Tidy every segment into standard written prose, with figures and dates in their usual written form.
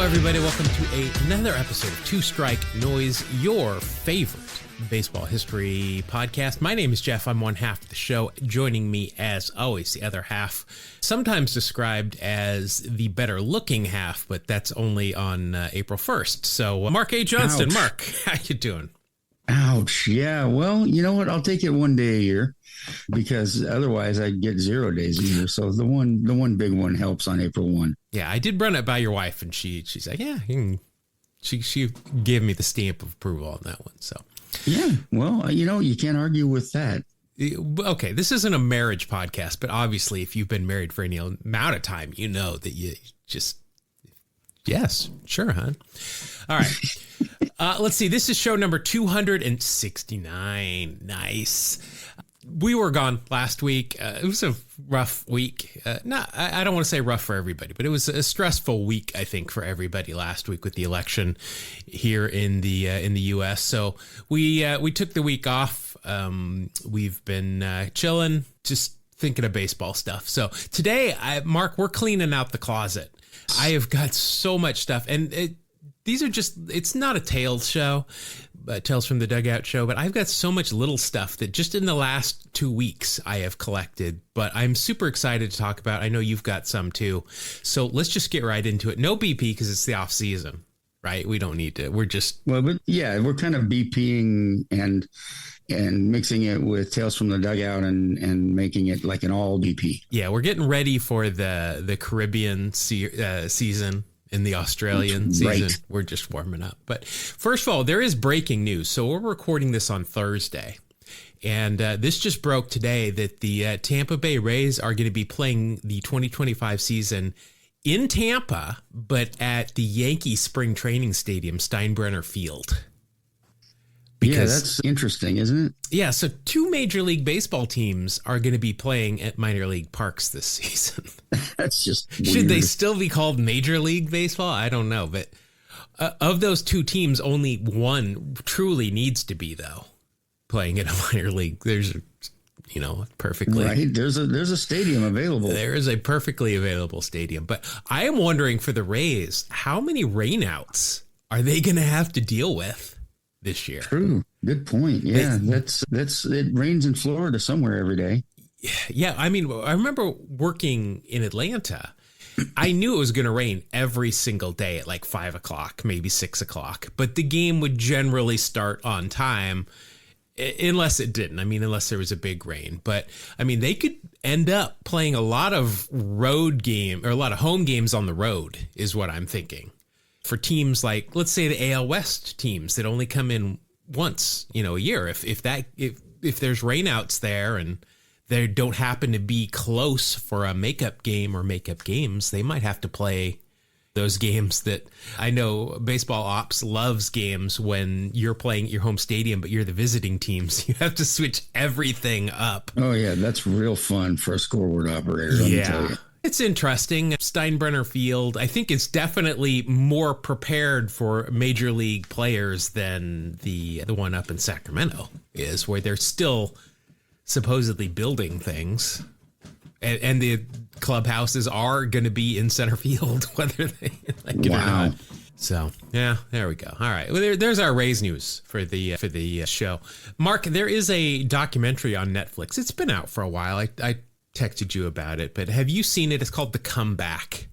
everybody. Welcome to another episode of Two Strike Noise, your favorite baseball history podcast. My name is Jeff. I'm one half of the show. Joining me, as always, the other half, sometimes described as the better looking half, but that's only on April 1st. So, Mark A. Johnston. Ouch. Mark, how you doing? Ouch. Yeah. Well, you know what? I'll take it one day a year because otherwise I'd get 0 days a year. So the one big one helps on April 1. Yeah, I did run it by your wife, and she's like, yeah, she gave me the stamp of approval on that one. So, yeah. Well, you can't argue with that. Okay, this isn't a marriage podcast, but obviously, if you've been married for any amount of time, you know that you just, yes, sure, hon. All right. Let's see. This is show number 269. Nice. We were gone last week. It was a rough week. I don't want to say rough for everybody, but it was a stressful week, I think, for everybody last week with the election here in the U.S. So we took the week off. We've been chilling, just thinking of baseball stuff. So today, Mark, we're cleaning out the closet. I have got so much stuff, and it's not a Tales show, Tales from the Dugout show, but I've got so much little stuff that just in the last 2 weeks I have collected, but I'm super excited to talk about. I know you've got some too. So let's just get right into it. No BP because it's the off season, right? We don't need to. We're just. Well, but yeah, we're kind of BPing and mixing it with Tales from the Dugout and making it like an all BP. Yeah, we're getting ready for the Caribbean season. In the Australian season, right. We're just warming up. But first of all, there is breaking news. So we're recording this on Thursday. And this just broke today that the Tampa Bay Rays are going to be playing the 2025 season in Tampa, but at the Yankee Spring Training Stadium, Steinbrenner Field. Because, that's interesting, isn't it? Yeah, so 2 Major League Baseball teams are going to be playing at minor league parks this season. That's just weird. Should they still be called Major League Baseball? I don't know. But of those 2 teams, only one truly needs to be, though, playing at a minor league. There's, perfectly. Right. There's a stadium available. There is a perfectly available stadium. But I am wondering for the Rays, how many rainouts are they going to have to deal with this year? True. Good point. Yeah, that's it rains in Florida somewhere every day. Yeah, I mean, I remember working in Atlanta. I knew it was going to rain every single day at like 5 o'clock, maybe 6 o'clock, but the game would generally start on time unless it didn't. I mean, unless there was a big rain. But I mean, they could end up playing a lot of home games on the road is what I'm thinking. For teams like, let's say the AL West teams that only come in once, a year, if there's rainouts there and they don't happen to be close for a makeup game or makeup games, they might have to play those games that I know baseball ops loves games when you're playing at your home stadium, but you're the visiting teams. You have to switch everything up. Oh, yeah. That's real fun for a scoreboard operator. Let me tell you. It's interesting. Steinbrenner Field, I think it's definitely more prepared for major league players than the one up in Sacramento is, where they're still supposedly building things. And the clubhouses are going to be in center field, whether they like it or not. So, yeah, there we go. All right. Well, there's our Rays news for the show. Mark, there is a documentary on Netflix. It's been out for a while. I texted you about it, but have you seen it? It's called The Comeback.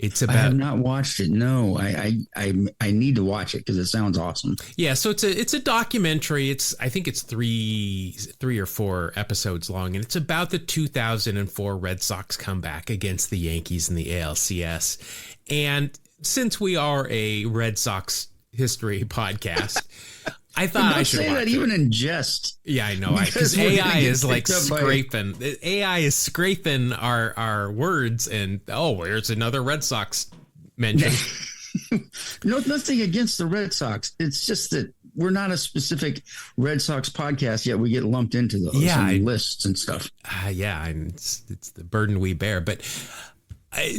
I have not watched it. No, I need to watch it because it sounds awesome. Yeah, so it's a documentary. I think it's three or 4 episodes long, and it's about the 2004 Red Sox comeback against the Yankees in the ALCS. And since we are a Red Sox history podcast, I thought I should say that even in jest. Yeah, I know. Because AI is like scraping. AI is scraping our words, and where's another Red Sox mention? No, nothing against the Red Sox. It's just that we're not a specific Red Sox podcast yet. We get lumped into those lists and stuff. And it's the burden we bear, but.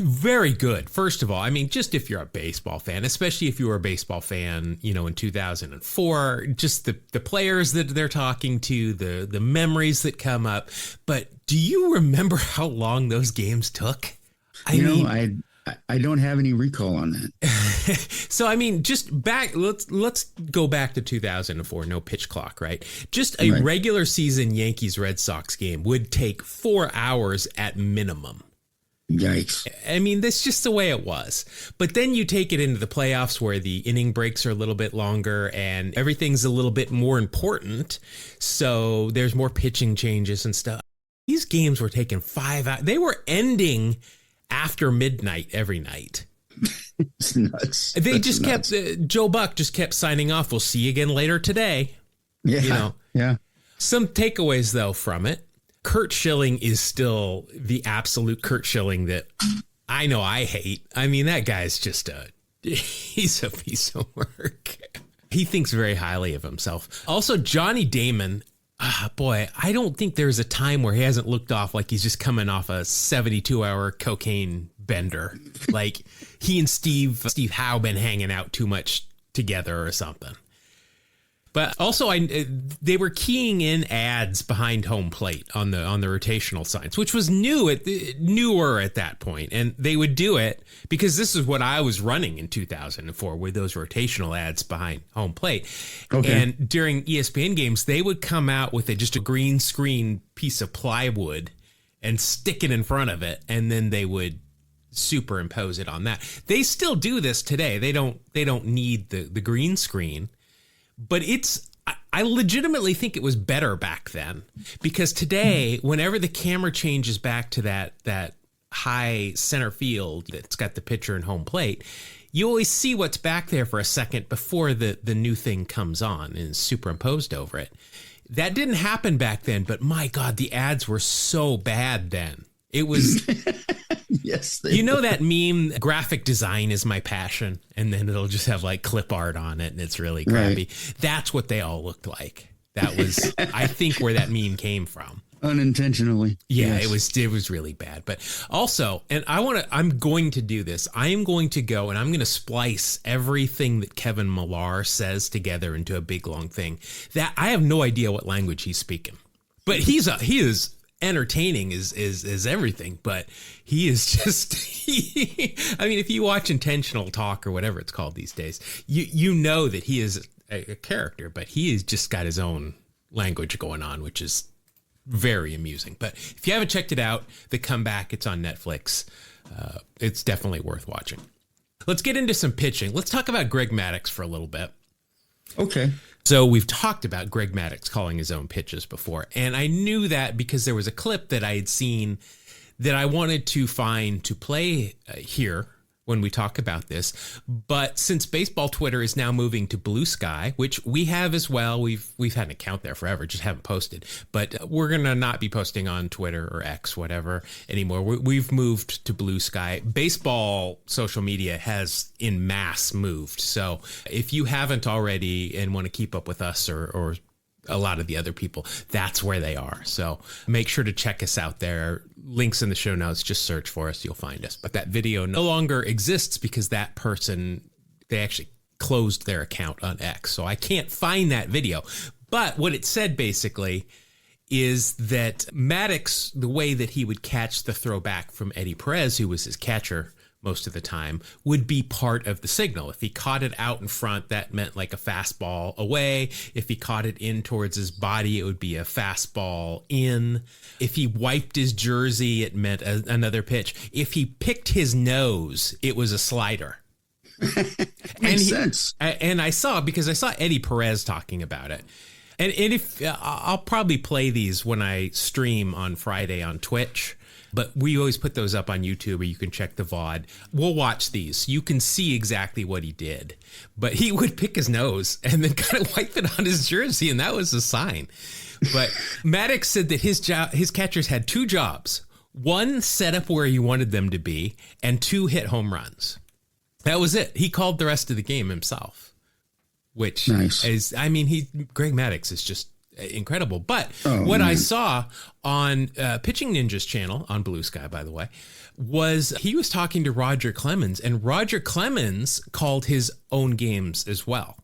Very good. First of all, I mean, just if you're a baseball fan, especially if you were a baseball fan, in 2004, just the players that they're talking to, the memories that come up. But do you remember how long those games took? I don't have any recall on that. So, I mean, just back, let's go back to 2004, no pitch clock, right? Just a regular season Yankees Red Sox game would take 4 hours at minimum. Yikes. I mean, that's just the way it was. But then you take it into the playoffs where the inning breaks are a little bit longer and everything's a little bit more important. So there's more pitching changes and stuff. These games were taking 5 hours. They were ending after midnight every night. It's nuts. They just kept, Joe Buck just kept signing off. We'll see you again later today. Yeah. You know, yeah. Some takeaways, though, from it. Kurt Schilling is still the absolute Kurt Schilling that I know I hate. I mean, that guy's just he's a piece of work. He thinks very highly of himself. Also, Johnny Damon, boy, I don't think there's a time where he hasn't looked off like he's just coming off a 72-hour cocaine bender. Like he and Steve Howe been hanging out too much together or something. But also, they were keying in ads behind home plate on the rotational signs, which was newer at that point. And they would do it because this is what I was running in 2004, with those rotational ads behind home plate. Okay. And during ESPN games, they would come out with just a green screen piece of plywood and stick it in front of it, and then they would superimpose it on that. They still do this today. They don't need the green screen. But I legitimately think it was better back then, because today, whenever the camera changes back to that high center field that's got the pitcher and home plate, you always see what's back there for a second before the new thing comes on and is superimposed over it. That didn't happen back then, but my God, the ads were so bad then. It was... Yes. You know that meme, graphic design is my passion, and then it'll just have like clip art on it and it's really crappy. Right. That's what they all looked like. That was, I think, where that meme came from. Unintentionally. Yeah, yes. It was really bad. But also, and I'm going to do this. I am going to go and I'm going to splice everything that Kevin Millar says together into a big long thing that I have no idea what language he's speaking. But he is entertaining is everything, but he is just I mean, if you watch Intentional Talk or whatever it's called these days, you know that he is a character, but he has just got his own language going on, which is very amusing. But if you haven't checked it out, The Comeback, it's on Netflix. It's definitely worth watching. Let's get into some pitching. Let's talk about Greg Maddux for a little bit. Okay. So we've talked about Greg Maddux calling his own pitches before, and I knew that because there was a clip that I had seen that I wanted to find to play here when we talk about this. But since baseball Twitter is now moving to Blue Sky, which we have as well, we've had an account there forever, just haven't posted. But we're going to not be posting on Twitter or X, whatever, anymore. We've moved to Blue Sky. Baseball social media has en masse moved. So if you haven't already and want to keep up with us or a lot of the other people, that's where they are. So make sure to check us out there. Links in the show notes. Just search for us. You'll find us. But that video no longer exists because that person, they actually closed their account on X. So I can't find that video. But what it said basically is that Maddux, the way that he would catch the throw back from Eddie Perez, who was his catcher most of the time, would be part of the signal. If he caught it out in front, that meant like a fastball away. If he caught it in towards his body, it would be a fastball in. If he wiped his jersey, it meant another pitch. If he picked his nose, it was a slider. Makes sense. And I saw Eddie Perez talking about it. And if I'll probably play these when I stream on Friday on Twitch. But we always put those up on YouTube, or you can check the VOD. We'll watch these. You can see exactly what he did. But he would pick his nose and then kind of wipe it on his jersey, and that was a sign. But Maddux said that his catchers had two jobs. One, set up where he wanted them to be, and two, hit home runs. That was it. He called the rest of the game himself, which is, I mean, Greg Maddux is just incredible. But I saw on Pitching Ninja's channel on Blue Sky, by the way, was he was talking to Roger Clemens, and Roger Clemens called his own games as well.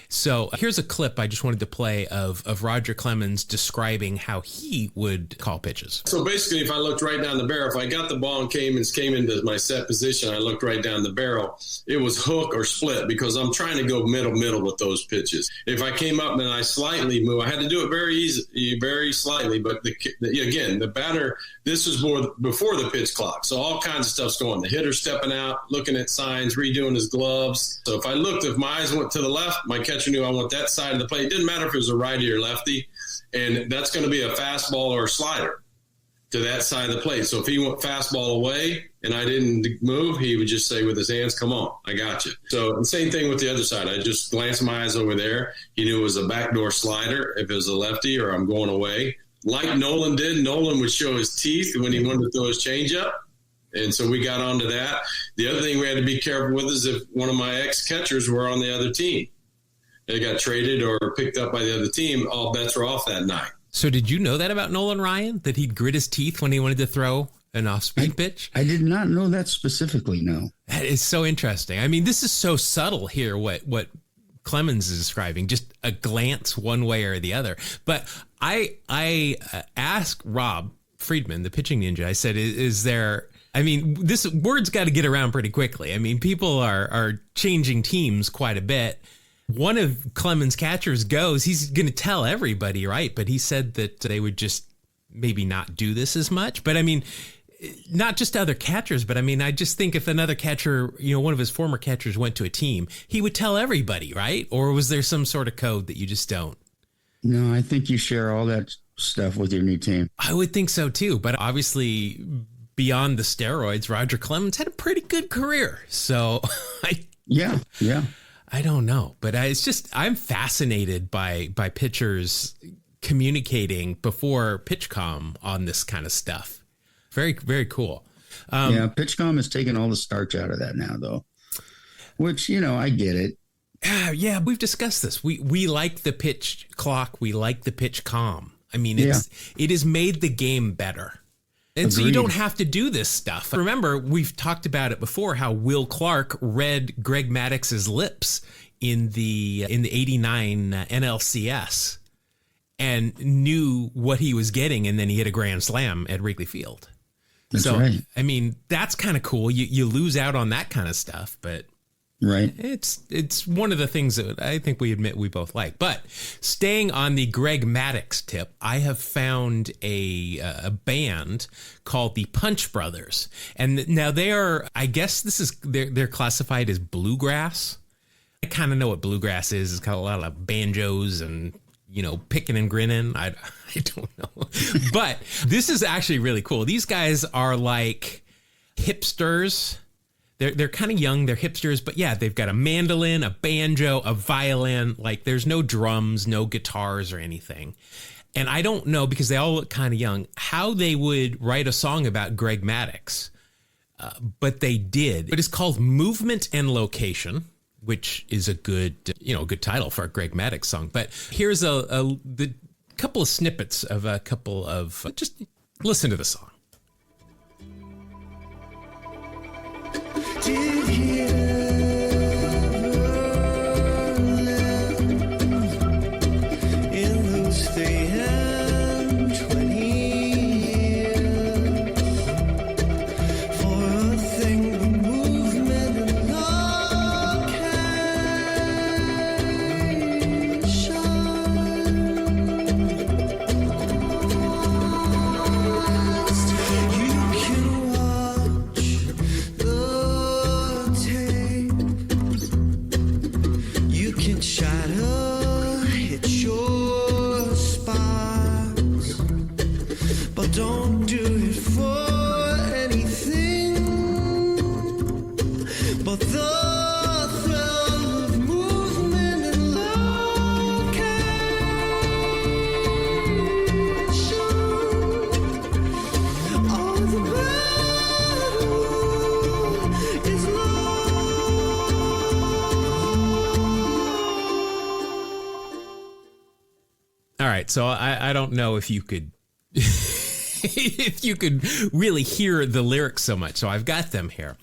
So here's a clip I just wanted to play of Roger Clemens describing how he would call pitches. So basically, if I looked right down the barrel, if I got the ball and came into my set position, I looked right down the barrel, it was hook or split because I'm trying to go middle with those pitches. If I came up and I slightly move, I had to do it very easy, very slightly. But again, the batter, this was more before the pitch clock. So all kinds of stuff's going. The hitter stepping out, looking at signs, redoing his gloves. So if I looked, if my eyes went to the left, my catcher knew I want that side of the plate. It didn't matter if it was a righty or lefty. And that's going to be a fastball or a slider to that side of the plate. So if he went fastball away and I didn't move, he would just say with his hands, come on, I got you. So the same thing with the other side. I just glanced my eyes over there. He knew it was a backdoor slider if it was a lefty or I'm going away. Like Nolan did, Nolan would show his teeth when he wanted to throw his changeup. And so we got onto that. The other thing we had to be careful with is if one of my ex-catchers were on the other team. They got traded or picked up by the other team, all bets were off that night. So did you know that about Nolan Ryan, that he'd grit his teeth when he wanted to throw an off-speed pitch? I did not know that specifically, no. That is so interesting. I mean, this is so subtle here, what Clemens is describing, just a glance one way or the other. But I asked Rob Friedman, the pitching ninja, I said, is there... I mean, this word's got to get around pretty quickly. I mean, people are changing teams quite a bit. One of Clemens' catchers goes, he's going to tell everybody, right? But he said that they would just maybe not do this as much. But I mean, not just other catchers, but I mean, I just think if another catcher, one of his former catchers went to a team, he would tell everybody, right? Or was there some sort of code that you just don't? No, I think you share all that stuff with your new team. I would think so too. But obviously, beyond the steroids, Roger Clemens had a pretty good career. So Yeah. I don't know, but I'm fascinated by pitchers communicating before PitchCom on this kind of stuff. Very, very cool. PitchCom has taken all the starch out of that now, though, which, I get it. Yeah, we've discussed this. We like the pitch clock. We like the PitchCom. I mean, it has made the game better. And so you don't have to do this stuff. Remember, we've talked about it before, how Will Clark read Greg Maddux's lips in the 89 NLCS and knew what he was getting, and then he hit a grand slam at Wrigley Field. That's right. I mean, that's kind of cool. You lose out on that kind of stuff, but right. It's one of the things that I think we admit we both like. But staying on the Greg Maddux tip, I have found a band called the Punch Brothers. And now they are, I guess they're classified as bluegrass. I kind of know what bluegrass is. It's got a lot of banjos and, picking and grinning. I don't know. But this is actually really cool. These guys are like hipsters. They're kind of young, they're hipsters, but yeah, they've got a mandolin, a banjo, a violin. Like there's no drums, no guitars or anything. And I don't know, because they all look kind of young, how they would write a song about Greg Maddux. But they did. But it's called Movement and Location, which is a good title for a Greg Maddux song. But here's the couple of snippets of just listen to the song. Did you live in those 320 years for a thing but movement and location? You can watch the you can try to hit your spots, but don't do it for anything but the thrill of movement and location. All the battle is lost. All right, so I don't know if you could if you could really hear the lyrics so much. So I've got them here.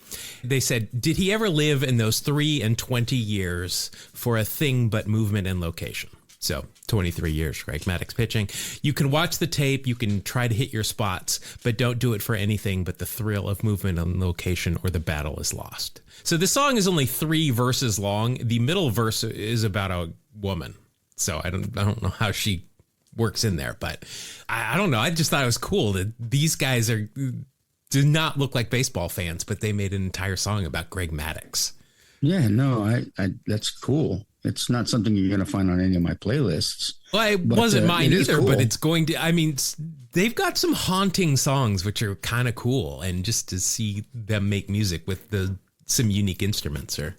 They said, did he ever live in those 3 and 20 years for a thing but movement and location? So 23 years, Greg Maddux pitching. You can watch the tape. You can try to hit your spots, but don't do it for anything but the thrill of movement and location, or the battle is lost. So the song is only 3 verses long. The middle verse is about a woman. So I don't know how she works in there, but I don't know. I just thought it was cool that these guys do not look like baseball fans, but they made an entire song about Greg Maddux. Yeah, no, I that's cool. It's not something you're going to find on any of my playlists. Well, it wasn't mine either, cool. But it's going to, I mean, they've got some haunting songs, which are kind of cool. And just to see them make music with some unique instruments, or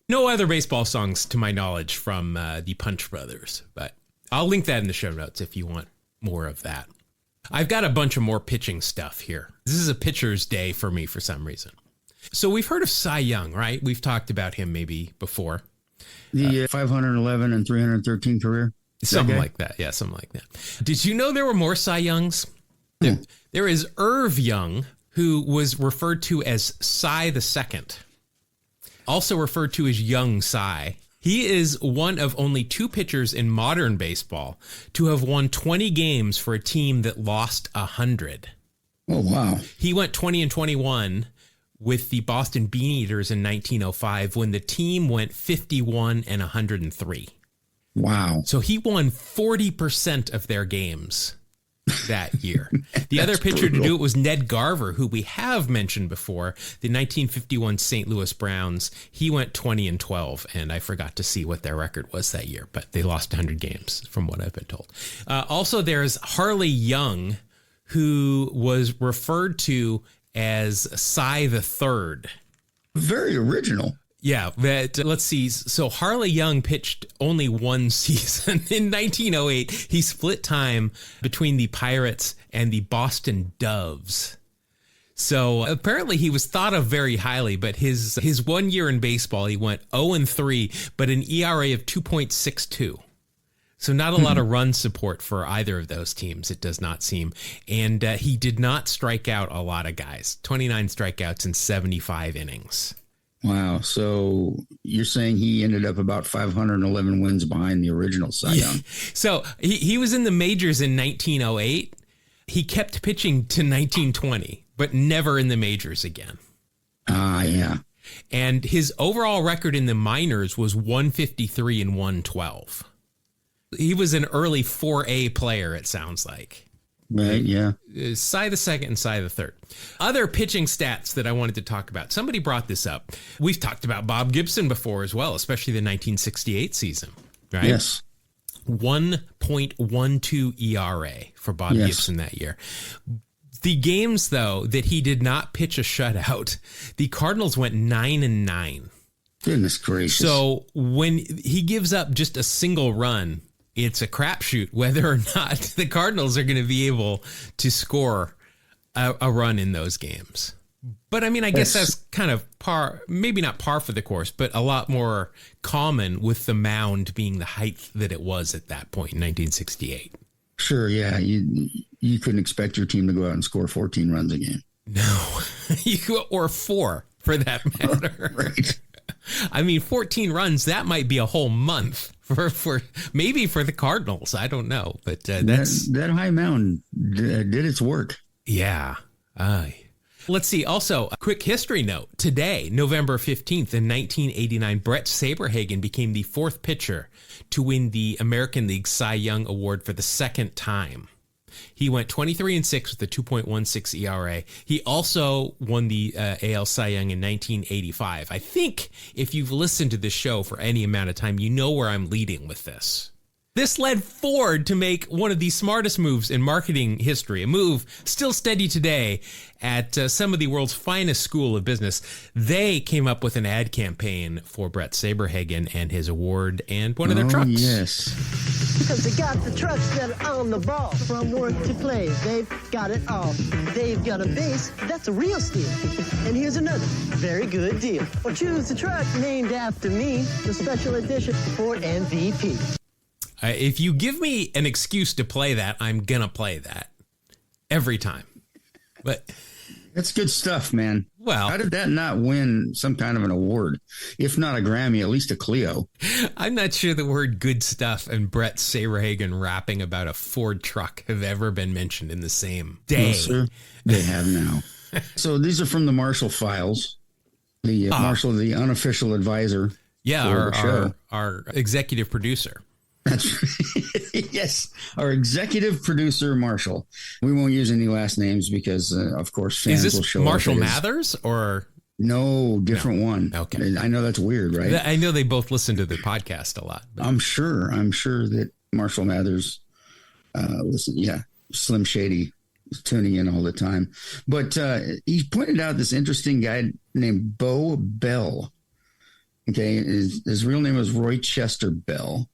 no other baseball songs to my knowledge from the Punch Brothers, but I'll link that in the show notes if you want more of that. I've got a bunch of more pitching stuff here. This is a pitcher's day for me for some reason. So we've heard of Cy Young, right? We've talked about him maybe before. The 511 and 313 career? Something like that. Yeah, something like that. Did you know there were more Cy Youngs? There is Irv Young, who was referred to as Cy the Second, also referred to as Young Cy. He is one of only 2 pitchers in modern baseball to have won 20 games for a team that lost 100. Oh, wow. He went 20 and 21 with the Boston Beaneaters in 1905 when the team went 51 and 103. Wow. So he won 40% of their games that year. The other pitcher to do it was Ned Garver, who we have mentioned before, the 1951 St. Louis Browns. He went 20 and 12, and I forgot to see what their record was that year, but they lost 100 games from what I've been told. Also, there's Harley Young, who was referred to as Cy the Third. Very original. Yeah, let's see. So Harley Young pitched only one season. In 1908, he split time between the Pirates and the Boston Doves. So apparently he was thought of very highly, but his 1 year in baseball, he went 0-3, but an ERA of 2.62. So not a lot of run support for either of those teams, it does not seem. And he did not strike out a lot of guys. 29 strikeouts in 75 innings. Wow. So you're saying he ended up about 511 wins behind the original Cy Young. So he was in the majors in 1908. He kept pitching to 1920, but never in the majors again. Yeah. And his overall record in the minors was 153 and 112. He was an early 4A player, it sounds like. Right, yeah. Cy the Second and Cy the Third. Other pitching stats that I wanted to talk about. Somebody brought this up. We've talked about Bob Gibson before as well, especially the 1968 season, right? Yes. 1.12 ERA for Bob Gibson that year. The games, though, that he did not pitch a shutout, the Cardinals went 9-9. Goodness gracious. So when he gives up just a single run, it's a crapshoot whether or not the Cardinals are going to be able to score a run in those games. But I mean, I guess that's kind of par, maybe not par for the course, but a lot more common with the mound being the height that it was at that point in 1968. Sure, yeah. You couldn't expect your team to go out and score 14 runs a game. No, or 4 for that matter. Right. I mean, 14 runs, that might be a whole month for maybe for the Cardinals. I don't know, but that high mound did its work. Yeah. Let's see. Also, a quick history note. Today, November 15th in 1989, Brett Saberhagen became the 4th pitcher to win the American League Cy Young Award for the 2nd time. He went 23-6 with a 2.16 ERA. He also won the AL Cy Young in 1985. I think if you've listened to this show for any amount of time, you know where I'm leading with this. This led Ford to make one of the smartest moves in marketing history, a move still steady today at some of the world's finest school of business. They came up with an ad campaign for Brett Saberhagen and his award and one of their trucks. Yes. Because they got the trucks that are on the ball. From work to play, they've got it all. They've got a base that's a real steal. And here's another very good deal. Or choose the truck named after me, the special edition Ford MVP. If you give me an excuse to play that, I'm going to play that. every time. But that's good stuff, man. Well, how did that not win some kind of an award? If not a Grammy, at least a Clio. I'm not sure the word good stuff and Brett Saberhagen rapping about a Ford truck have ever been mentioned in the same day. Well, sir, they have now. So these are from the Marshall Files. The Marshall, the unofficial advisor. Yeah, our executive producer. That's yes, our executive producer, Marshall. We won't use any last names because, of course, fans will show up. Marshall Mathers or no, different one? Okay, I know that's weird, right? I know they both listen to the podcast a lot. But. I'm sure that Marshall Mathers listen. Yeah, Slim Shady is tuning in all the time. But he pointed out this interesting guy named Bo Bell. Okay, his real name was Roy Chester Bell.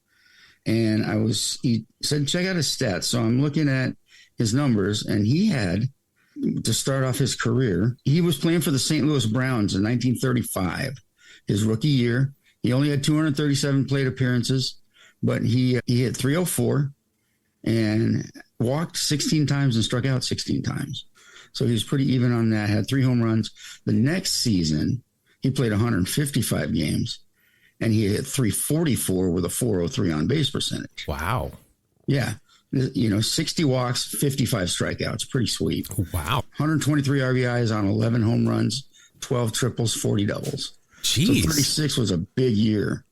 And he said, check out his stats. So I'm looking at his numbers, and he had, to start off his career, he was playing for the St. Louis Browns in 1935, his rookie year. He only had 237 plate appearances, but he hit 304 and walked 16 times and struck out 16 times. So he was pretty even on that, had 3 home runs. The next season, he played 155 games. And he hit 344 with a 403 on base percentage. Wow. Yeah. 60 walks, 55 strikeouts. Pretty sweet. Wow. 123 RBIs on 11 home runs, 12 triples, 40 doubles. Jeez. So 36 was a big year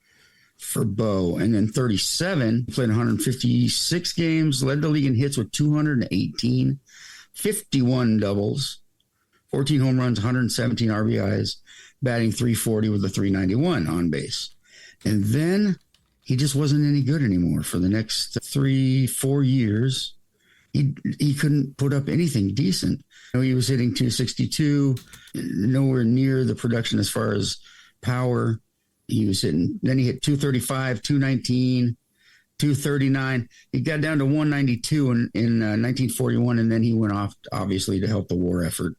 for Bo. And then 37, played 156 games, led the league in hits with 218, 51 doubles, 14 home runs, 117 RBIs. Batting 340 with a 391 on base. And then he just wasn't any good anymore for the next 3-4 years. He couldn't put up anything decent. He was hitting 262, nowhere near the production as far as power. He was hitting, then he hit 235, 219, 239. He got down to 192 in 1941, and then he went off, obviously, to help the war effort.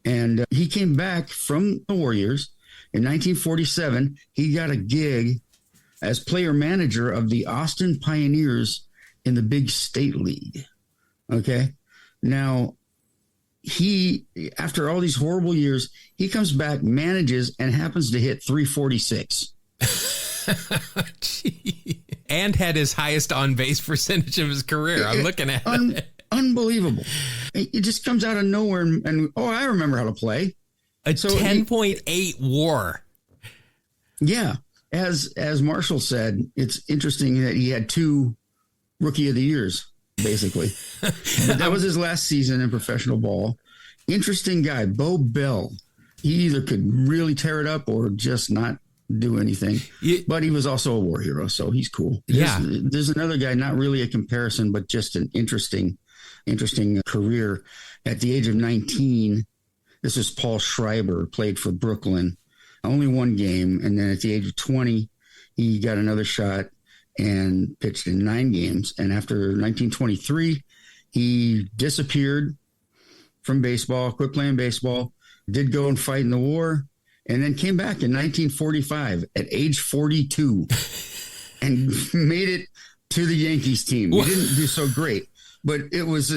And he came back from the Warriors in 1947. He got a gig as player manager of the Austin Pioneers in the Big State League. Okay. Now, after all these horrible years, he comes back, manages, and happens to hit 346. And had his highest on base percentage of his career. I'm looking at it. Unbelievable. It just comes out of nowhere. And I remember how to play. A 10.8 WAR. Yeah. As Marshall said, it's interesting that he had 2 Rookie of the Years, basically. But that was his last season in professional ball. Interesting guy, Bo Bell. He either could really tear it up or just not do anything. But he was also a war hero, so he's cool. There's another guy, not really a comparison, but just an interesting career. At the age of 19, this is Paul Schreiber, played for Brooklyn, only 1 game. And then at the age of 20, he got another shot and pitched in 9 games. And after 1923, he disappeared from baseball, quit playing baseball, did go and fight in the war, and then came back in 1945 at age 42 and made it to the Yankees team. He didn't do so great. But it was,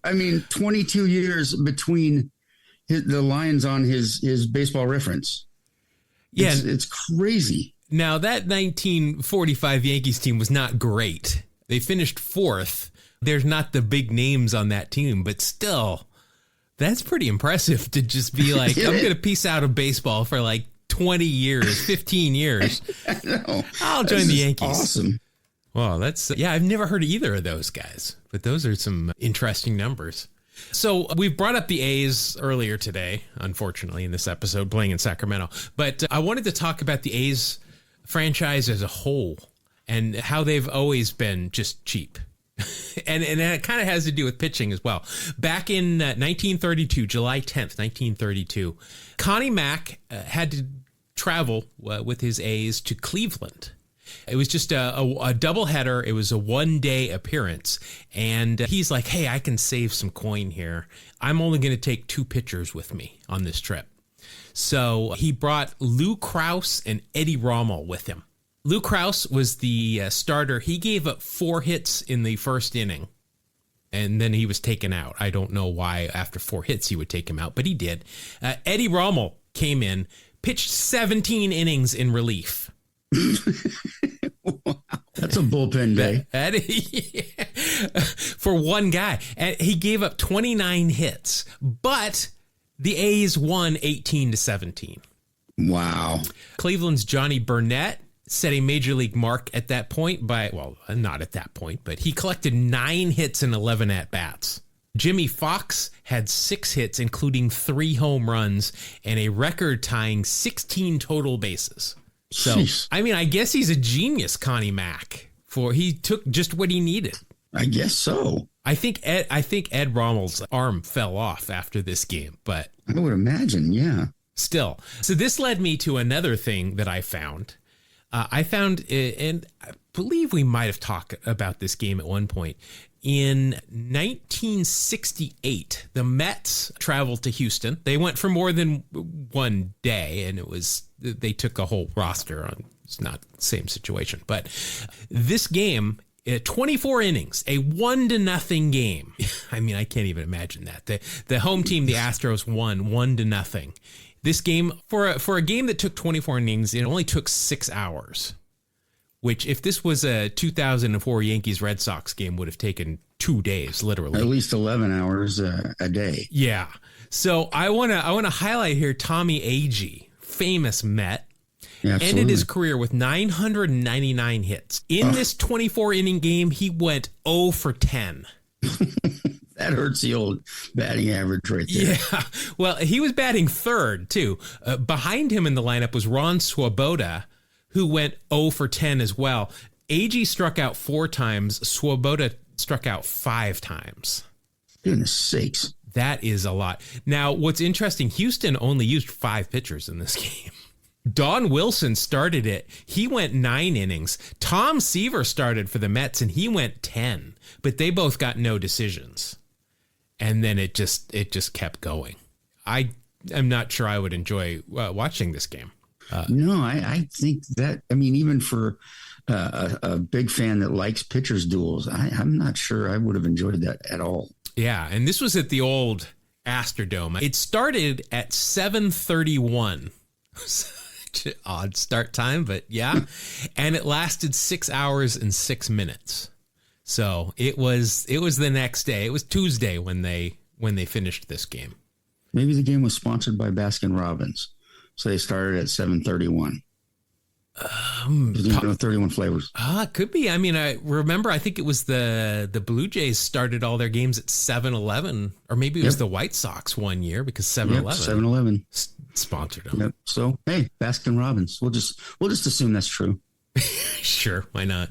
22 years between the lines on his baseball reference. Yeah. It's crazy. Now, that 1945 Yankees team was not great. They finished 4th. There's not the big names on that team, but still, that's pretty impressive to just be like, I'm going to peace out of baseball for like 20 years, 15 years. I'll join the Yankees. Awesome. Well, I've never heard of either of those guys, but those are some interesting numbers. So we've brought up the A's earlier today, unfortunately, in this episode, playing in Sacramento. But I wanted to talk about the A's franchise as a whole and how they've always been just cheap. and it kind of has to do with pitching as well. Back in 1932, July 10th, 1932, Connie Mack had to travel with his A's to Cleveland. It was just a doubleheader. It was a 1-day appearance. And he's like, hey, I can save some coin here. I'm only going to take 2 pitchers with me on this trip. So he brought Lou Krause and Eddie Rommel with him. Lou Krause was the starter. He gave up 4 hits in the first inning. and then he was taken out. I don't know why after 4 hits he would take him out, but he did. Eddie Rommel came in, pitched 17 innings in relief. Wow, that's a bullpen day. For one guy. And he gave up 29 hits, but the A's won 18-17. Wow. Cleveland's Johnny Burnett set a major league mark at that point not at that point, but he collected 9 hits and 11 at-bats. Jimmy Fox had 6 hits, including 3 home runs and a record-tying 16 total bases. So, jeez. I mean, I guess he's a genius, Connie Mack. He took just what he needed. I guess so. I think Ed Rommel's arm fell off after this game, but I would imagine, yeah. Still. So this led me to another thing that I found. And I believe we might have talked about this game at one point. In 1968, the Mets traveled to Houston. They went for more than one day, and they took a whole roster on. It's not the same situation, but this game, 24 innings, a 1-0 game. I mean, I can't even imagine that. The home team, the Astros, won 1-0. This game, for a game that took 24 innings, it only took 6 hours. Which, if this was a 2004 Yankees-Red Sox game, would have taken 2 days, literally. At least 11 hours a day. Yeah. So I want to highlight here Tommy Agee, famous Met, ended his career with 999 hits. In this 24-inning game, he went 0 for 10. That hurts the old batting average right there. Yeah. Well, he was batting third, too. Behind him in the lineup was Ron Swoboda, who went 0 for 10 as well. Agee struck out 4 times. Swoboda struck out 5 times. Goodness sakes. That is a lot. Now, what's interesting, Houston only used 5 pitchers in this game. Don Wilson started it. He went 9 innings. Tom Seaver started for the Mets, and he went 10. But they both got no decisions. And then it just kept going. I'm not sure I would enjoy watching this game. No, I think that, I mean, even for a big fan that likes pitchers duels, I'm not sure I would have enjoyed that at all. Yeah, and this was at the old Astrodome. It started at 7:31. Odd start time, but yeah. And it lasted 6 hours and 6 minutes. So it was the next day. It was Tuesday when they finished this game. Maybe the game was sponsored by Baskin Robbins. So they started at 7:31. 31 flavors. Could be. I mean, I think it was the Blue Jays started all their games at 7-Eleven, or maybe it was the White Sox one year because 7-Eleven sponsored them. Yep. So hey, Baskin Robbins. We'll just assume that's true. Sure, why not?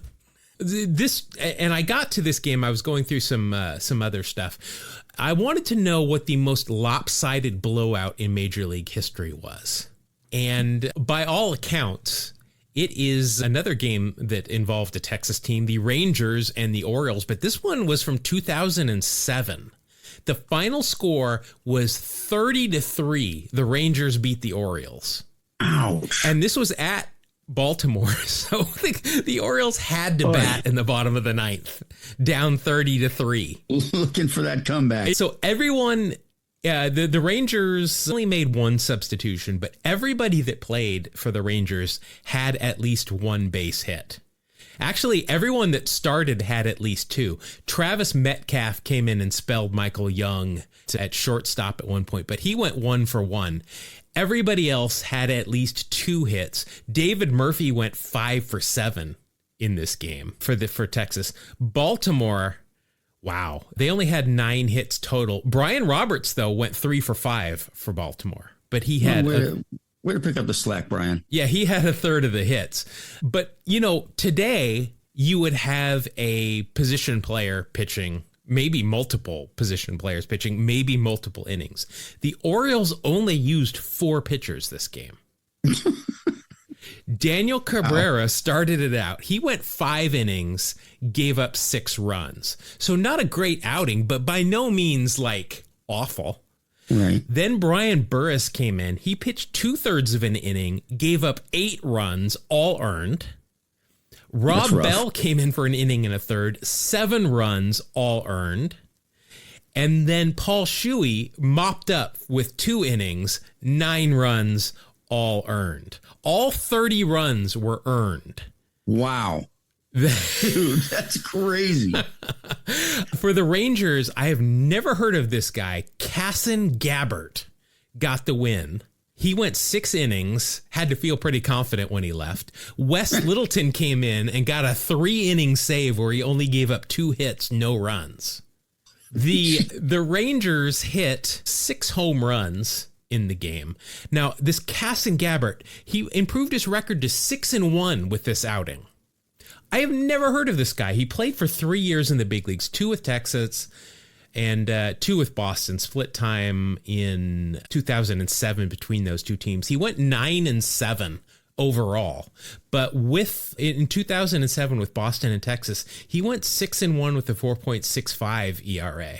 And I got to this game. I was going through some other stuff. I wanted to know what the most lopsided blowout in Major League history was. And by all accounts, it is another game that involved a Texas team, the Rangers and the Orioles. But this one was from 2007. The final score was 30-3. The Rangers beat the Orioles. Ouch. And this was at Baltimore. So the Orioles had to bat in the bottom of the 9th, down 30-3. Looking for that comeback. So everyone, the Rangers only made 1 substitution, but everybody that played for the Rangers had at least 1 base hit. Actually, everyone that started had at least 2. Travis Metcalf came in and spelled Michael Young at shortstop at one point, but he went 1 for 1. Everybody else had at least 2 hits. David Murphy went 5 for 7 in this game for Texas. Baltimore, wow, they only had 9 hits total. Brian Roberts, though, went 3 for 5 for Baltimore, but he had way to pick up the slack, Brian. Yeah, he had a third of the hits. But today you would have a position player pitching. Maybe multiple position players pitching, maybe multiple innings. The Orioles only used 4 pitchers this game. Daniel Cabrera started it out. He went 5 innings, gave up 6 runs. So not a great outing, but by no means like awful. Right. Then Brian Burris came in. He pitched 2/3 of an inning, gave up 8 runs, all earned. Rob Bell came in for an inning and a third, 7 runs, all earned. And then Paul Shuey mopped up with 2 innings, 9 runs, all earned. All 30 runs were earned. Wow. Dude, that's crazy. For the Rangers, I have never heard of this guy. Casson Gabbert got the win. He went 6 innings, had to feel pretty confident when he left. Wes Littleton came in and got a 3-inning save where he only gave up 2 hits, no runs. The Rangers hit 6 home runs in the game. Now, this Casson Gabbert, he improved his record to 6-1 with this outing. I have never heard of this guy. He played for 3 years in the big leagues, 2 with Texas and 2 with Boston, split time in 2007 between those 2 teams. He went 9-7 overall, but in 2007 with Boston and Texas, he went 6-1 with a 4.65 ERA.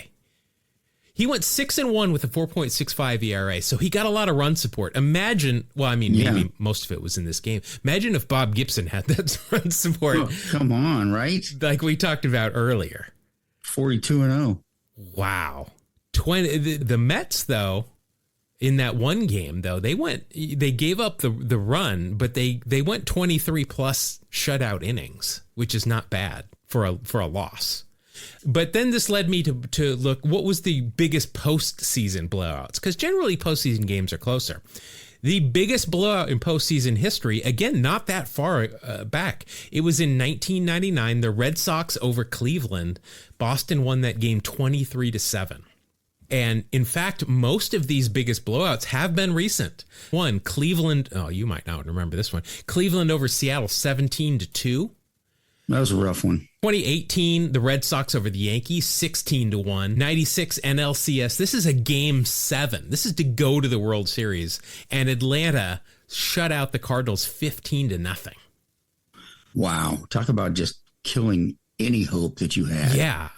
He went 6-1 with a 4.65 ERA, so he got a lot of run support. Imagine, maybe most of it was in this game. Imagine if Bob Gibson had that run support. Oh, come on, right? Like we talked about earlier. 42-0. Wow. The Mets, though, in that one game, though, they gave up the run, but they went 23 plus shutout innings, which is not bad for a loss. But then this led me to look, what was the biggest postseason blowouts? Because generally postseason games are closer. The biggest blowout in postseason history, again, not that far back. It was in 1999, the Red Sox over Cleveland. Boston won that game 23-7. And in fact, most of these biggest blowouts have been recent. One, Cleveland. Oh, you might not remember this one. Cleveland over Seattle, 17-2. That was a rough one. 2018, the Red Sox over the Yankees, 16-1. 96 NLCS. This is a game 7. This is to go to the World Series. And Atlanta shut out the Cardinals 15-0. Wow. Talk about just killing any hope that you had. Yeah.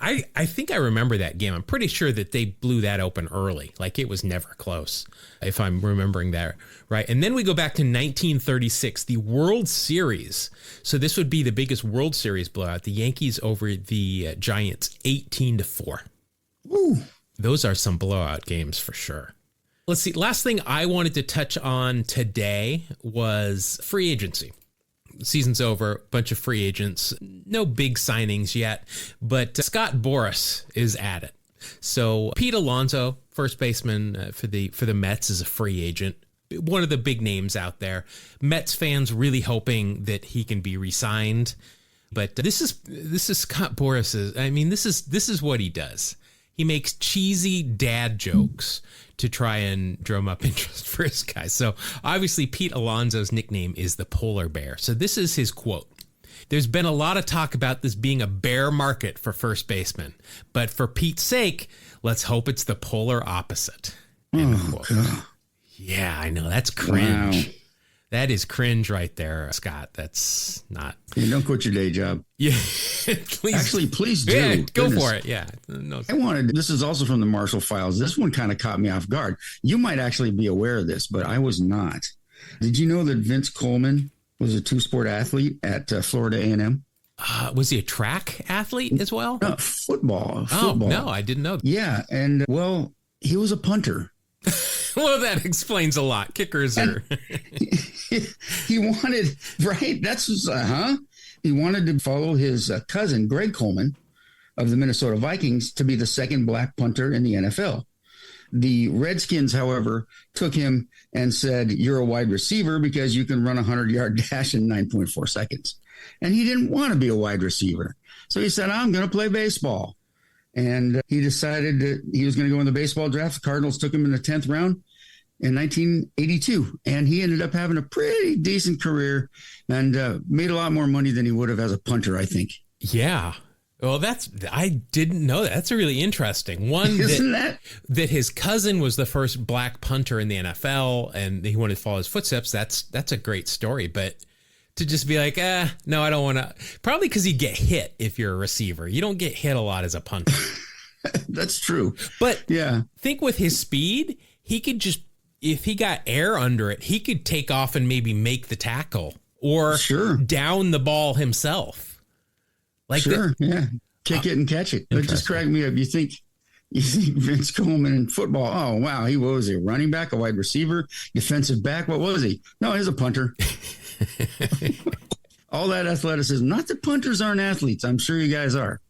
I think I remember that game. I'm pretty sure that they blew that open early. Like it was never close, if I'm remembering that right. And then we go back to 1936, the World Series. So this would be the biggest World Series blowout. The Yankees over the Giants, 18-4. Ooh. Those are some blowout games for sure. Let's see. Last thing I wanted to touch on today was free agency. Season's over, bunch of free agents, no big signings yet, but Scott Boras is at it. So Pete Alonso, first baseman for the Mets, is a free agent. One of the big names out there. Mets fans really hoping that he can be re-signed, but this is Scott Boras. I mean, this is what he does. He makes cheesy dad jokes to try and drum up interest for his guys. So obviously Pete Alonso's nickname is the Polar Bear. So this is his quote. There's been a lot of talk about this being a bear market for first basemen, but for Pete's sake, let's hope it's the polar opposite. End quote. God. Yeah, I know. That's cringe. Wow. That is cringe right there, Scott. That's not. Yeah, don't quit your day job. Yeah, please. Actually, please do. Yeah, go for it. Yeah. No. This is also from the Marshall Files. This one kind of caught me off guard. You might actually be aware of this, but I was not. Did you know that Vince Coleman was a 2-sport athlete at Florida A&M? Was he a track athlete as well? No, football. Oh, no, I didn't know. Yeah, and well, he was a punter. Well, that explains a lot. Kickers are. He wanted, right? He wanted to follow his cousin, Greg Coleman, of the Minnesota Vikings, to be the second black punter in the NFL. The Redskins, however, took him and said, "You're a wide receiver because you can run a 100-yard dash in 9.4 seconds." And he didn't want to be a wide receiver. So he said, "I'm going to play baseball." And he decided that he was going to go in the baseball draft. The Cardinals took him in the 10th round in 1982. And he ended up having a pretty decent career and made a lot more money than he would have as a punter, I think. Yeah. Well, I didn't know that. That's really interesting. One, that his cousin was the first black punter in the NFL and he wanted to follow his footsteps. That's a great story. But to just be like, no, I don't want to. Probably because you get hit if you're a receiver. You don't get hit a lot as a punter. That's true. But yeah, think with his speed, he could just, if he got air under it, he could take off and maybe make the tackle or down the ball himself. Like yeah, kick it and catch it. It just cracked me up. You think You think Vince Coleman in football? Oh, wow. He was a running back, a wide receiver, defensive back. What was he? No, he's a punter. All that athleticism. Not that punters aren't athletes. I'm sure you guys are.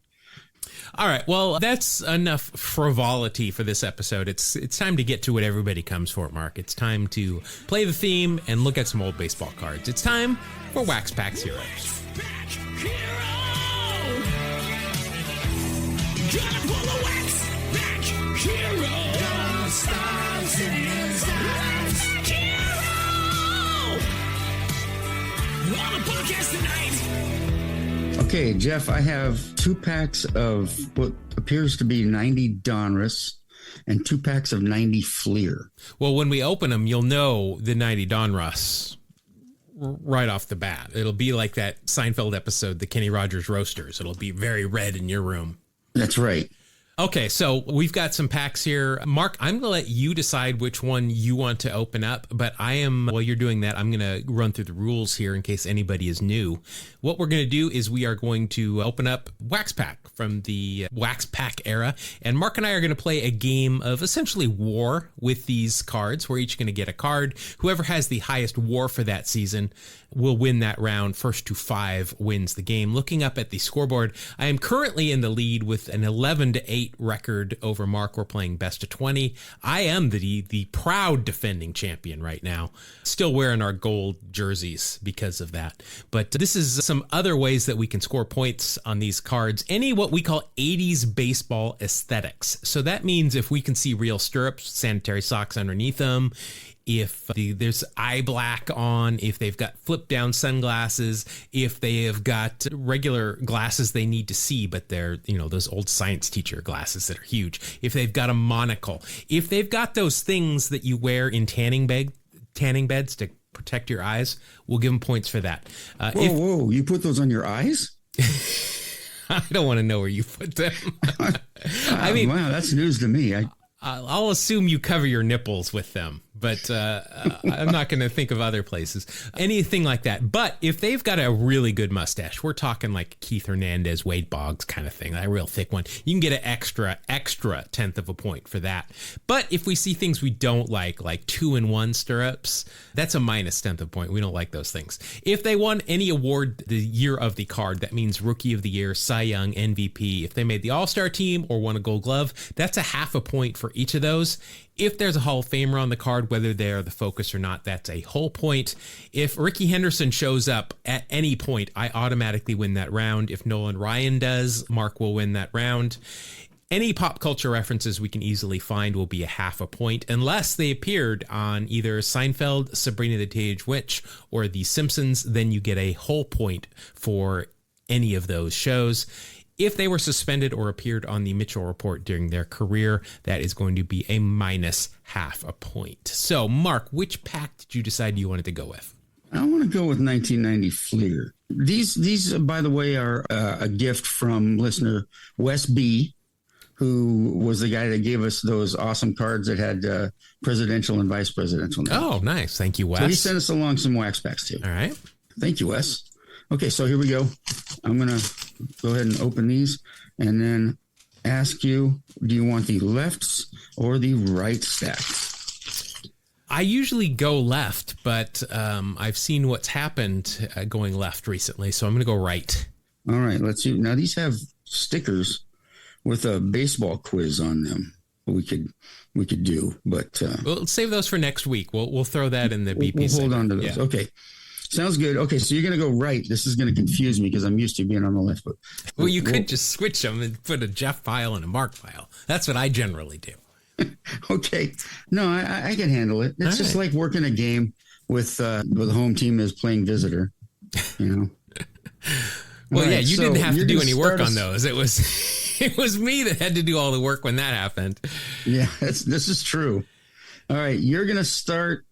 All right. Well, that's enough frivolity for this episode. It's time to get to what everybody comes for, Mark. It's time to play the theme and look at some old baseball cards. It's time for Wax Pack's Heroes. Gotta pull a wax back hero. Got stars in his eyes. Hero! On the podcast tonight. Okay, Jeff, I have 2 packs of what appears to be 90 Donruss and 2 packs of 90 Fleer. Well, when we open them, you'll know the 90 Donruss right off the bat. It'll be like that Seinfeld episode, the Kenny Rogers Roasters. It'll be very red in your room. That's right. Okay, so we've got some packs here. Mark, I'm going to let you decide which one you want to open up, but while you're doing that, I'm going to run through the rules here in case anybody is new. What we're going to do is we are going to open up Wax Pack from the Wax Pack era, and Mark and I are going to play a game of essentially war with these cards. We're each going to get a card. Whoever has the highest war for that season will win that round. First to 5 wins the game. Looking up at the scoreboard, I am currently in the lead with an 11-8 record over Mark. We're playing best of 20. I am the proud defending champion right now. Still wearing our gold jerseys because of that. But this is some other ways that we can score points on these cards. Any what we call 80s baseball aesthetics. So that means if we can see real stirrups, sanitary socks underneath them, if there's eye black on, if they've got flip down sunglasses, if they have got regular glasses they need to see, but they're, those old science teacher glasses that are huge, if they've got a monocle, if they've got those things that you wear in tanning beds to protect your eyes, we'll give them points for that. Whoa, you put those on your eyes? I don't want to know where you put them. Wow, that's news to me. I'll assume you cover your nipples with them, but I'm not going to think of other places. Anything like that. But if they've got a really good mustache, we're talking like Keith Hernandez, Wade Boggs kind of thing, that real thick one, you can get an extra 1/10 of a point for that. But if we see things we don't like 2-in-1 stirrups, that's a -10th of a point. We don't like those things. If they won any award the year of the card, that means Rookie of the Year, Cy Young, MVP. If they made the All-Star team or won a Gold Glove, that's a 1/2 point for each of those. If there's a Hall of Famer on the card, whether they're the focus or not, that's a whole point. If Ricky Henderson shows up at any point, I automatically win that round. If Nolan Ryan does, Mark will win that round. Any pop culture references we can easily find will be a 1/2 point, unless they appeared on either Seinfeld, Sabrina the Teenage Witch, or The Simpsons. Then you get a whole point for any of those shows. If they were suspended or appeared on the Mitchell Report during their career, that is going to be a -1/2 point. So, Mark, which pack did you decide you wanted to go with? I want to go with 1990 Fleer. These, by the way, are a gift from listener Wes B., who was the guy that gave us those awesome cards that had presidential and vice presidential names. Oh, nice. Thank you, Wes. So he sent us along some wax packs, too. All right. Thank you, Wes. Okay, so here we go. I'm going to go ahead and open these and then ask you, do you want the lefts or the right stacks? I usually go left, but I've seen what's happened going left recently, so I'm going to go right. All right, let's see. Now, these have stickers with a baseball quiz on them. We could do, but We'll save those for next week. We'll throw that in the BP. We'll hold segment. on to those. Yeah. Okay. Sounds good. Okay, so you're going to go right. This is going to confuse me because I'm used to being on the left. But Well, you could just switch them and put a Jeff file and a Mark file. That's what I generally do. Okay. No, I can handle it. It's just like working a game with the home team as playing visitor, Well, All yeah, right, you so didn't have to you're do gonna any work start on us- those. It was me that had to do all the work when that happened. Yeah, this is true. All right, you're going to start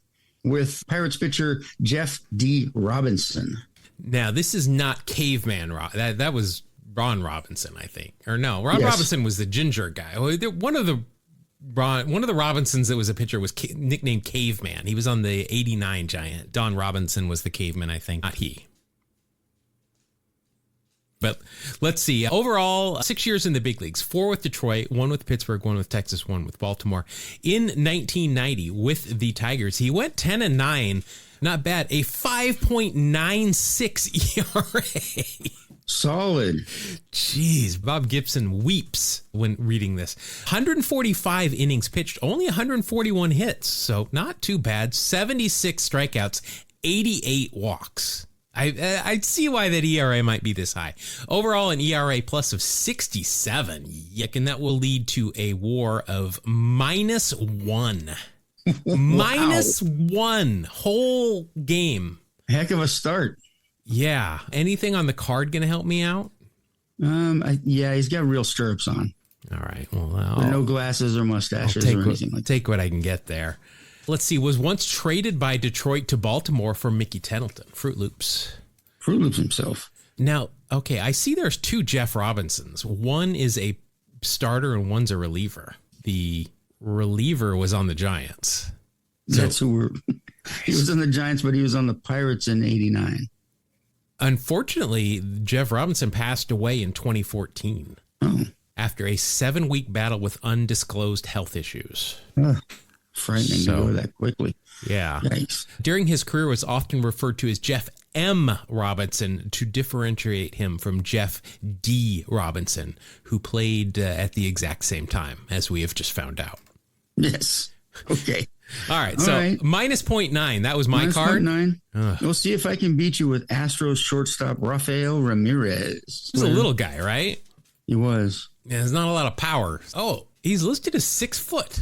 with Pirates pitcher Jeff D. Robinson. Now, this is not Caveman Rob. That was Ron Robinson, I think. Or no, Ron Yes. Robinson was the ginger guy. One of the Robinsons that was a pitcher was nicknamed Caveman. He was on the 89 Giant. Don Robinson was the Caveman, I think. Not he. But let's see. Overall, 6 years in the big leagues, 4 with Detroit, 1 with Pittsburgh, 1 with Texas, 1 with Baltimore. In 1990 with the Tigers, he went 10-9. Not bad. A 5.96 ERA. Solid. Jeez, Bob Gibson weeps when reading this. 145 innings pitched, only 141 hits. So not too bad. 76 strikeouts, 88 walks. I see why that ERA might be this high. Overall, an ERA plus of 67. Yuck, and that will lead to a WAR of -1. -1 whole game. Heck of a start. Yeah. Anything on the card going to help me out? Yeah, he's got real stirrups on. All right. Well, no glasses or mustaches or anything like that. Take what I can get there. Let's see. Was once traded by Detroit to Baltimore for Mickey Tettleton. Fruit Loops himself. Now, okay, I see there's 2 Jeff Robinsons. One is a starter and one's a reliever. The reliever was on the Giants. That's who he was on the Giants, but he was on the Pirates in '89. Unfortunately, Jeff Robinson passed away in 2014 after a 7-week battle with undisclosed health issues. Frightening to go that quickly. Yeah. Yikes. During his career was often referred to as Jeff M. Robinson to differentiate him from Jeff D. Robinson, who played at the exact same time, as we have just found out. Yes. Okay. All right. So -0.9. That was my card. -0.9. We'll see if I can beat you with Astros shortstop Rafael Ramirez. He's a little guy, right? He was. Yeah, there's not a lot of power. Oh, he's listed as 6 foot.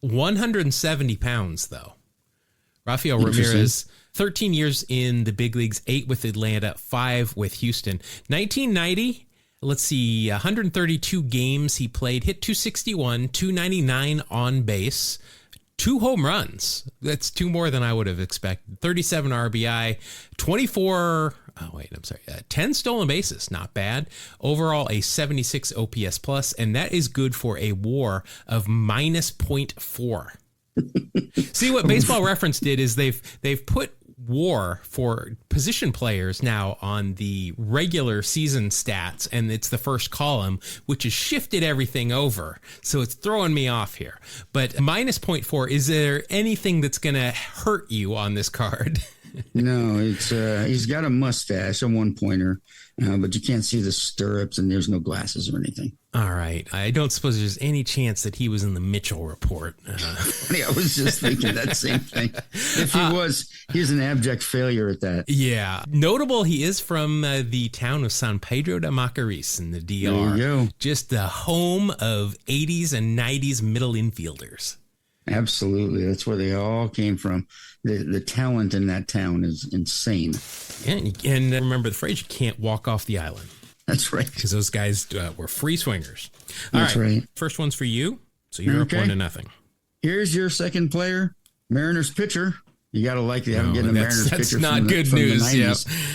170 pounds, though. Rafael Ramirez, 13 years in the big leagues, 8 with Atlanta, 5 with Houston. 1990, let's see, 132 games he played, hit .261, .299 on base, 2 home runs. That's 2 more than I would have expected. 37 RBI, 10 stolen bases. Not bad. Overall, a 76 OPS plus, and that is good for a WAR of -0.4. See, what Baseball Reference did is they've put WAR for position players now on the regular season stats, and it's the first column, which has shifted everything over. So it's throwing me off here. But -0.4, is there anything that's going to hurt you on this card? No, it's he's got a mustache, a 1-pointer, but you can't see the stirrups, and there's no glasses or anything. All right. I don't suppose there's any chance that he was in the Mitchell report. Yeah, I was just thinking that same thing. If he was, he's an abject failure at that. Yeah. Notable, he is from the town of San Pedro de Macorís in the DR. There you go. Just the home of 80s and 90s middle infielders. Absolutely. That's where they all came from. The talent in that town is insane. And remember the phrase, you can't walk off the island. That's right. Because those guys were free swingers. That's right. First one's for you. So you're up 1-0. Here's your second player, Mariners pitcher. You got to like them getting a Mariners pitcher. That's not good news.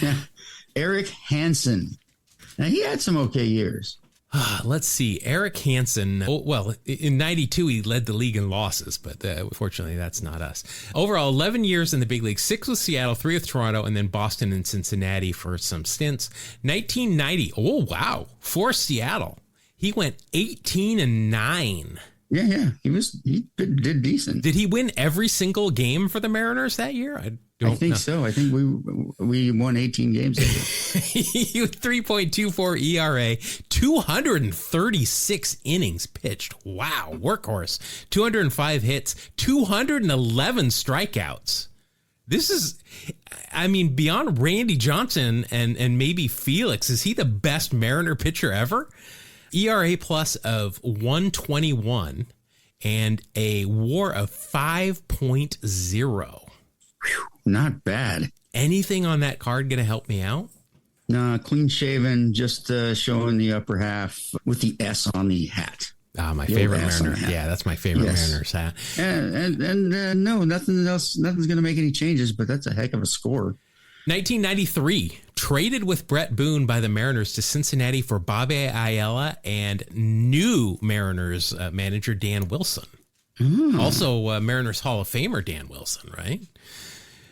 Yeah. Eric Hansen. Now, he had some okay years. Let's see. Eric Hansen. Well, in 92, he led the league in losses, but unfortunately, that's not us. Overall, 11 years in the big league, 6 with Seattle, 3 with Toronto, and then Boston and Cincinnati for some stints. 1990. Oh, wow. For Seattle. He went 18-9. Yeah. He did decent. Did he win every single game for the Mariners that year? I think so. I think we won 18 games that year. 3.24 ERA, 236 innings pitched. Wow, workhorse. 205 hits, 211 strikeouts. This is, I mean, beyond Randy Johnson and maybe Felix, is he the best Mariner pitcher ever? ERA plus of 121 and a WAR of 5.0. Not bad. Anything on that card going to help me out? No, clean shaven, just showing the upper half with the S on the hat. My favorite Mariner. Yeah, that's my favorite Mariners hat. And no, nothing else. Nothing's going to make any changes, but that's a heck of a score. 1993, traded with Brett Boone by the Mariners to Cincinnati for Bobby Ayala and new Mariners manager Dan Wilson. Also Mariners Hall of Famer Dan Wilson, right?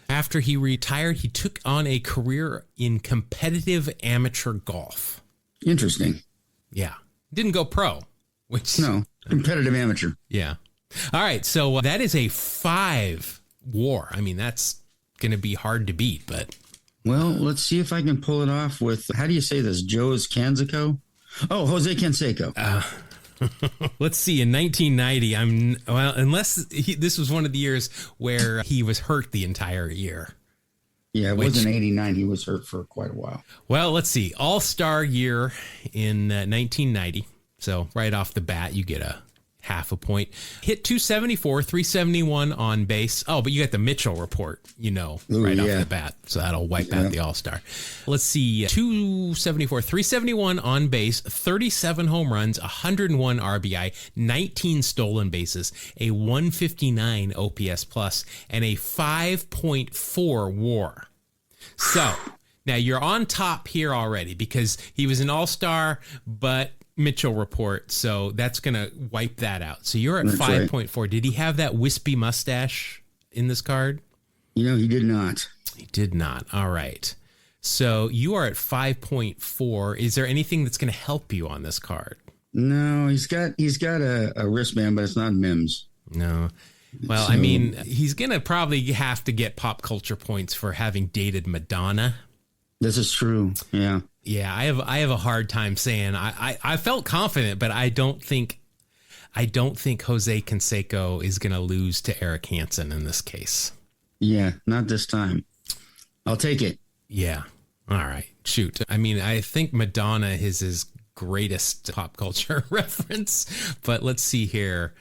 After he retired, he took on a career in competitive amateur golf. Interesting. Yeah. Didn't go pro, which... No, competitive amateur. Yeah. All right. So that is a 5 WAR. I mean, that's going to be hard to beat, but... Well, let's see if I can pull it off with, how do you say this? Joe's Canseco? Oh, Jose Canseco. Let's see. In 1990, unless this was one of the years where he was hurt the entire year. Yeah, it wasn't 89. He was hurt for quite a while. Well, let's see. All-Star year in 1990. So right off the bat, you get a half a point. Hit 274, 371 on base. Oh, but you got the Mitchell report, off the bat. So that'll wipe out the All-Star. Let's see. 274, 371 on base, 37 home runs, 101 RBI, 19 stolen bases, a 159 OPS plus, and a 5.4 WAR. So now you're on top here already because he was an All-Star, but Mitchell report, so that's going to wipe that out. So you're at 5.4. Right. Did he have that wispy mustache in this card? He did not. He did not. All right. So you are at 5.4. Is there anything that's going to help you on this card? No, he's got a wristband, but it's not Mims. No. Well, so, I mean, he's going to probably have to get pop culture points for having dated Madonna. This is true. Yeah. Yeah, I have a hard time saying I felt confident, but I don't think Jose Canseco is going to lose to Eric Hansen in this case. Yeah, not this time. I'll take it. Yeah. All right. Shoot. I mean, I think Madonna is his greatest pop culture reference, but let's see here.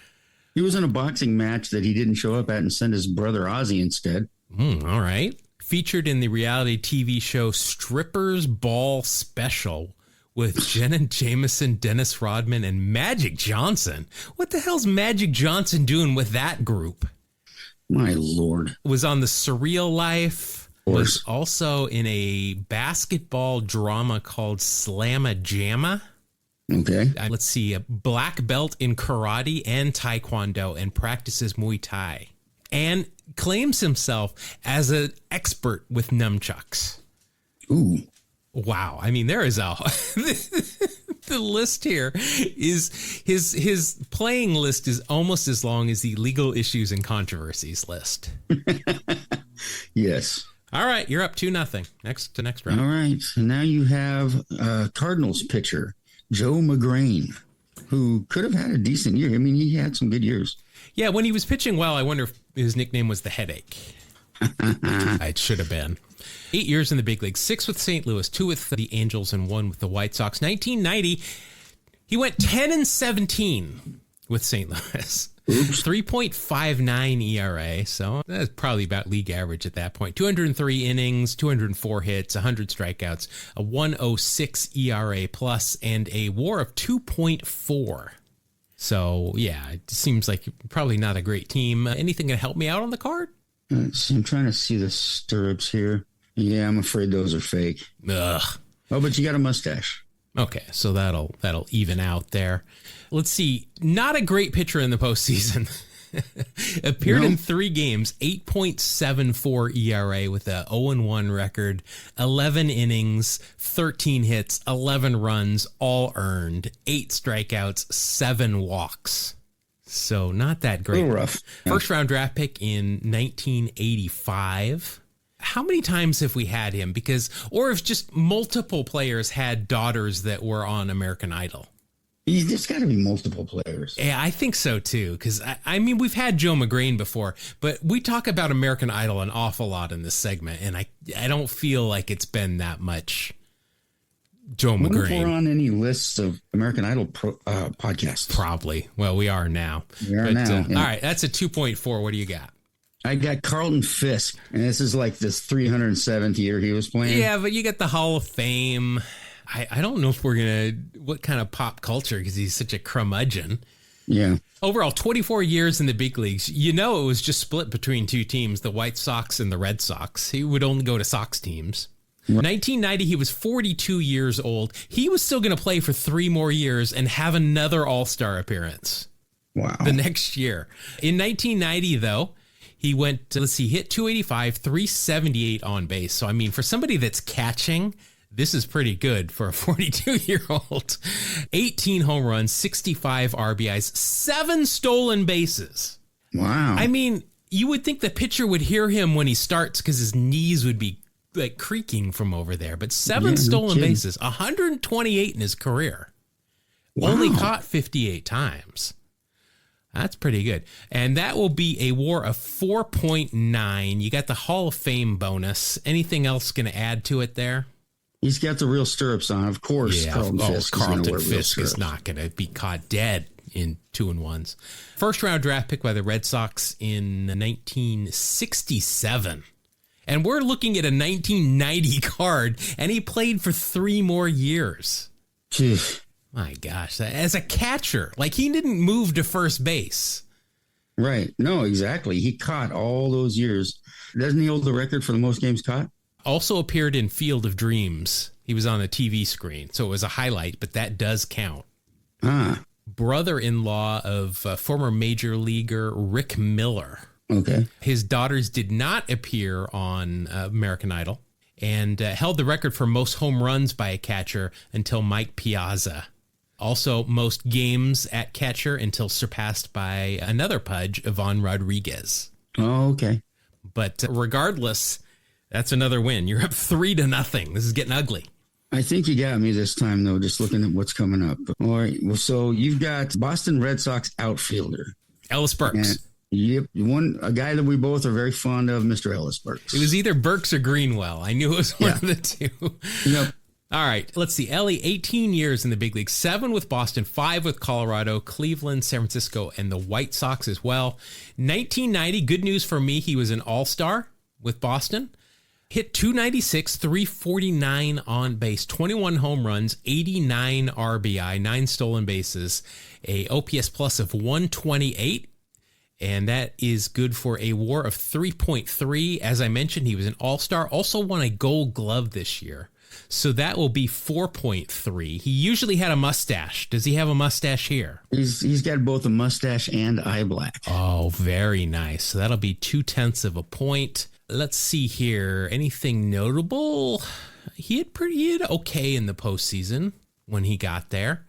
He was in a boxing match that he didn't show up at and sent his brother Ozzy instead. All right. Featured in the reality TV show Strippers Ball Special with Jenna Jameson, Dennis Rodman, and Magic Johnson. What the hell's Magic Johnson doing with that group? My Lord. Was on The Surreal Life. Was also in a basketball drama called Slamma Jamma. Okay. Let's see. A black belt in karate and taekwondo and practices Muay Thai. And claims himself as an expert with nunchucks. Ooh. Wow. I mean, there is the list here is his playing list is almost as long as the legal issues and controversies list. Yes. All right. You're up 2-0. Next round. All right. So now you have Cardinals pitcher Joe McGrain, who could have had a decent year. I mean, he had some good years. Yeah, when he was pitching well, I wonder if his nickname was the Headache. It should have been. 8 years in the big leagues, 6 with St. Louis, 2 with the Angels, and 1 with the White Sox. 1990, he went 10-17 with St. Louis. 3.59 ERA, so that's probably about league average at that point. 203 innings, 204 hits, 100 strikeouts, a 106 ERA plus, and a WAR of 2.4. So, yeah, it seems like probably not a great team. Anything going to help me out on the card? I'm trying to see the stirrups here. Yeah, I'm afraid those are fake. Ugh. Oh, but you got a mustache. Okay, so that'll even out there. Let's see. Not a great pitcher in the postseason. Appeared in 3 games, 8.74 ERA with a 0-1 record, 11 innings, 13 hits, 11 runs, all earned, 8 strikeouts, 7 walks. So not that great. A little rough. Yeah. First round draft pick in 1985. How many times have we had him? Or if just multiple players had daughters that were on American Idol? There's got to be multiple players. Yeah, I think so, too. Because, I mean, we've had Joe McGrain before, but we talk about American Idol an awful lot in this segment, and I don't feel like it's been that much Joe McGrain. I wonder if we're on any lists of American Idol podcasts. Probably. Well, we are now. Yeah. All right, that's a 2.4. What do you got? I got Carlton Fisk, and this is like this 307th year he was playing. Yeah, but you got the Hall of Fame. I don't know if we're going to, what kind of pop culture, because he's such a curmudgeon. Yeah. Overall, 24 years in the big leagues. It was just split between 2 teams, the White Sox and the Red Sox. He would only go to Sox teams. Right. 1990, he was 42 years old. He was still going to play for 3 more years and have another All-Star appearance. Wow. The next year. In 1990, though, he went, hit 285, 378 on base. So, I mean, for somebody that's catching, This is pretty good for a 42-year-old. 18 home runs, 65 RBIs, 7 stolen bases. Wow. I mean, you would think the pitcher would hear him when he starts because his knees would be like creaking from over there. But 7 stolen bases, 128 in his career. Wow. Only caught 58 times. That's pretty good. And that will be a WAR of 4.9. You got the Hall of Fame bonus. Anything else going to add to it there? He's got the real stirrups on, of course. Yeah, Carlton Fisk is not going to be caught dead in 2-1s. First round draft pick by the Red Sox in 1967. And we're looking at a 1990 card, and he played for 3 more years. Jeez. My gosh, as a catcher, like he didn't move to first base. Right. No, exactly. He caught all those years. Doesn't he hold the record for the most games caught? Also appeared in Field of Dreams. He was on the TV screen, so it was a highlight, but that does count. Brother-in-law of former major leaguer Rick Miller. Okay. His daughters did not appear on American Idol and held the record for most home runs by a catcher until Mike Piazza. Also, most games at catcher until surpassed by another Pudge, Ivan Rodriguez. Oh, okay. But regardless, that's another win. You're up 3-0. This is getting ugly. I think you got me this time, though, just looking at what's coming up. All right. Well, so you've got Boston Red Sox outfielder. Ellis Burks. Yep. A guy that we both are very fond of, Mr. Ellis Burks. It was either Burks or Greenwell. I knew it was one of the two. Yep. All right, let's see. Ellie, 18 years in the big league, 7 with Boston, 5 with Colorado, Cleveland, San Francisco, and the White Sox as well. 1990, good news for me, he was an all-star with Boston. Hit 296, 349 on base, 21 home runs, 89 RBI, 9 stolen bases, a OPS plus of 128. And that is good for a WAR of 3.3. As I mentioned, he was an all-star, also won a Gold Glove this year. So that will be 4.3. He usually had a mustache. Does he have a mustache here? He's got both a mustache and eye black. Oh, very nice. So that'll be 0.2 of a point. Let's see here. Anything notable? He had okay in the postseason when he got there.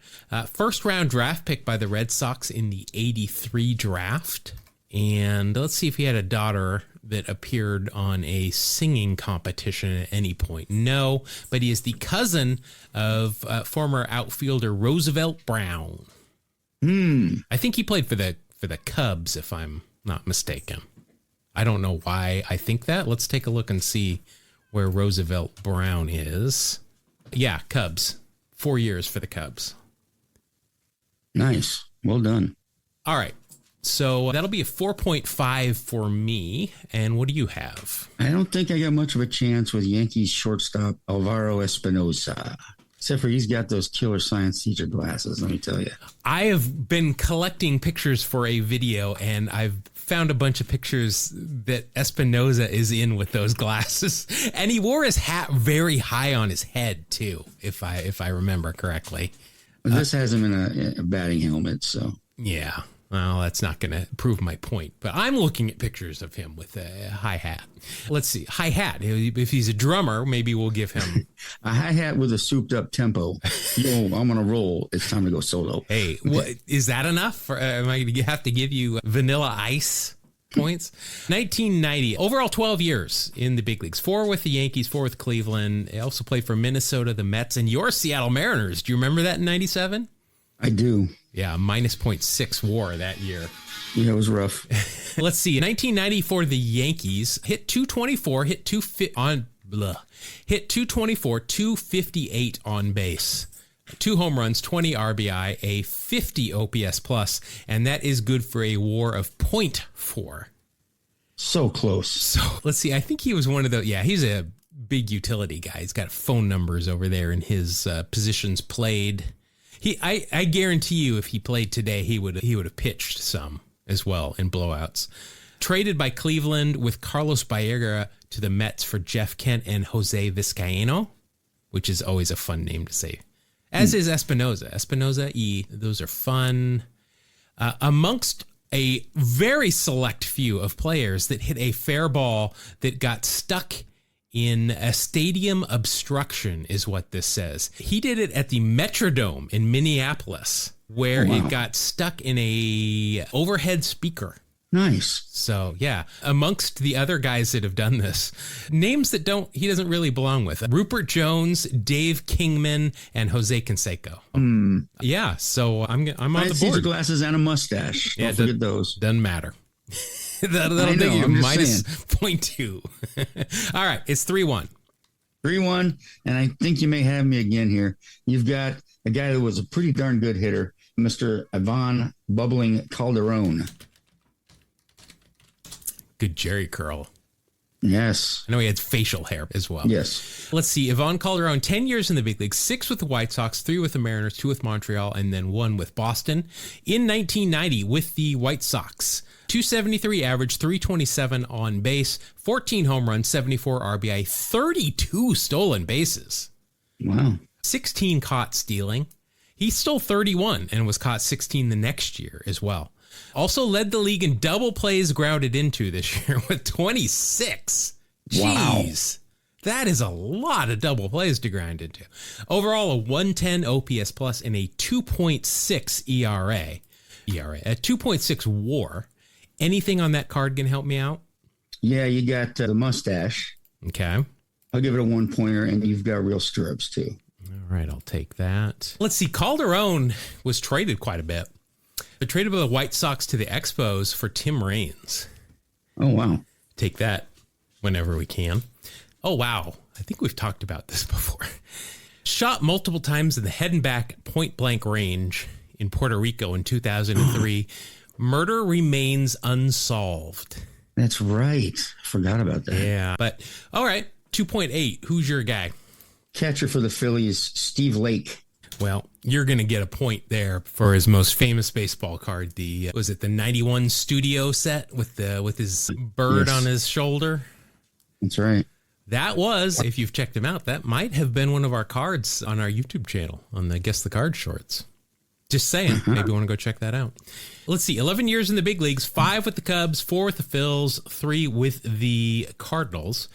First round draft pick by the Red Sox in the 83 draft. And let's see if he had a daughter that appeared on a singing competition at any point. No, but he is the cousin of former outfielder Roosevelt Brown. I think he played for the Cubs, if I'm not mistaken. I don't know why I think that. Let's take a look and see where Roosevelt Brown is. Yeah, Cubs. 4 years for the Cubs. Nice. Well done. All right. So that'll be a 4.5 for me. And what do you have? I don't think I got much of a chance with Yankees shortstop Alvaro Espinosa. Except for he's got those killer science teacher glasses, let me tell you. I have been collecting pictures for a video, and I've found a bunch of pictures that Espinosa is in with those glasses. And he wore his hat very high on his head, too, if I remember correctly. But this has him in a batting helmet, so. Yeah. Well, that's not going to prove my point, but I'm looking at pictures of him with a high hat. Let's see. High hat. If he's a drummer, maybe we'll give him a high hat with a souped up tempo. Yo, I'm going to roll. It's time to go solo. Hey, what, is that enough? Am I going to have to give you Vanilla Ice points? 1990, overall 12 years in the big leagues. 4 with the Yankees, 4 with Cleveland. He also played for Minnesota, the Mets, and your Seattle Mariners. Do you remember that in 97? I do. Yeah, minus 0.6 WAR that year. Yeah, it was rough. Let's see. 1990 for the Yankees, hit 224, hit 224, 258 on base. 2 home runs, 20 RBI, a 50 OPS plus, and that is good for a WAR of 0.4. So close. So let's see. I think he was one of the. Yeah, he's a big utility guy. He's got phone numbers over there in his positions played. I guarantee you, if he played today, he would have pitched some as well in blowouts. Traded by Cleveland with Carlos Baerga to the Mets for Jeff Kent and Jose Vizcaino, which is always a fun name to say. As is Espinosa. Espinosa E. Those are fun. Amongst a very select few of players that hit a fair ball that got stuck in a stadium obstruction is what this says. He did it at the Metrodome in Minneapolis, where it got stuck in a overhead speaker. Nice. So, yeah, amongst the other guys that have done this, names that he doesn't really belong with. Rupert Jones, Dave Kingman, and Jose Canseco. Yeah, so I'm on the board. Glasses and a mustache. Don't forget those. Doesn't matter. That'll take you minus 0.2. All right, it's 3-1. 3-1, and I think you may have me again here. You've got a guy that was a pretty darn good hitter, Mr. Ivan Bubbling Calderon. Good Jerry curl. Yes. I know he had facial hair as well. Yes. Let's see. Ivan Calderon, 10 years in the big league, 6 with the White Sox, 3 with the Mariners, 2 with Montreal, and then 1 with Boston. In 1990 with the White Sox, 273 average, 327 on base, 14 home runs, 74 RBI, 32 stolen bases. Wow. 16 caught stealing. He stole 31 and was caught 16 the next year as well. Also led the league in double plays grounded into this year with 26. Jeez. Wow. That is a lot of double plays to grind into. Overall, a 110 OPS plus and a 2.6 ERA, a 2.6 WAR. Anything on that card can help me out? Yeah, you got the mustache. Okay. I'll give it a 1-pointer, and you've got real stirrups, too. All right, I'll take that. Let's see. Calderon was traded quite a bit. They traded by the White Sox to the Expos for Tim Raines. Oh, wow. Take that whenever we can. Oh, wow. I think we've talked about this before. Shot multiple times in the head and back point-blank range in Puerto Rico in 2003. Murder remains unsolved. That's right. I forgot about that. Yeah. But, all right, 2.8. Who's your guy? Catcher for the Phillies, Steve Lake. Well, you're going to get a point there for his most famous baseball card. Was it the 91 studio set with his bird on his shoulder? That's right. That was, if you've checked him out, that might have been one of our cards on our YouTube channel on the Guess the Card shorts. Just saying. Maybe you want to go check that out. Let's see. 11 years in the big leagues, 5 with the Cubs, 4 with the Phils, 3 with the Cardinals.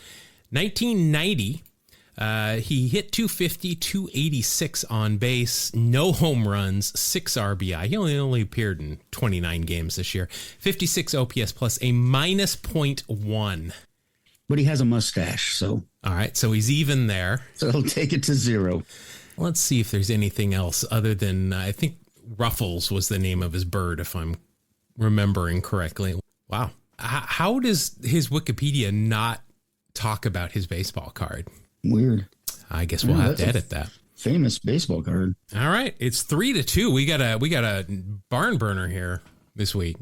1990. He hit 250, 286 on base, no home runs, 6 RBI. He only appeared in 29 games this year. 56 OPS plus, a minus 0.1. But he has a mustache, so. All right, so he's even there. So he'll take it to 0. Let's see if there's anything else other than, I think Ruffles was the name of his bird, if I'm remembering correctly. Wow. How does his Wikipedia not talk about his baseball card? Weird. I guess we'll have to edit that. Famous baseball card. All right, it's 3-2. We got a barn burner here this week.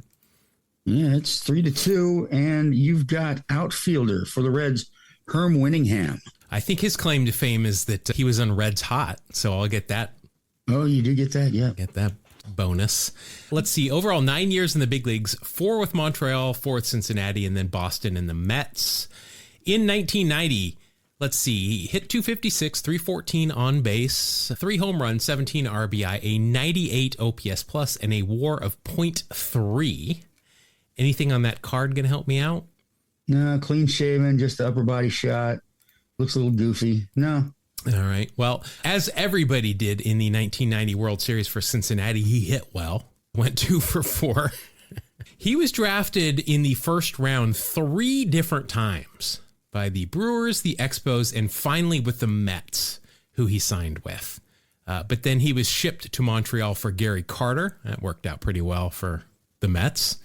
Yeah, it's 3-2, and you've got outfielder for the Reds, Herm Winningham. I think his claim to fame is that he was on Reds Hot, so I'll get that. Oh, you did get that, yeah. Get that bonus. Let's see. Overall, 9 years in the big leagues, 4 with Montreal, 4 with Cincinnati, and then Boston and the Mets. In 1990. Let's see, he hit 256, 314 on base, 3 home runs, 17 RBI, a 98 OPS plus, and a WAR of 0.3. Anything on that card going to help me out? No, clean shaven, just the upper body shot. Looks a little goofy. No. All right. Well, as everybody did in the 1990 World Series for Cincinnati, he hit well, went 2 for 4. He was drafted in the first round 3 different times. By the Brewers, the Expos, and finally with the Mets, who he signed with. But then he was shipped to Montreal for Gary Carter. That worked out pretty well for the Mets.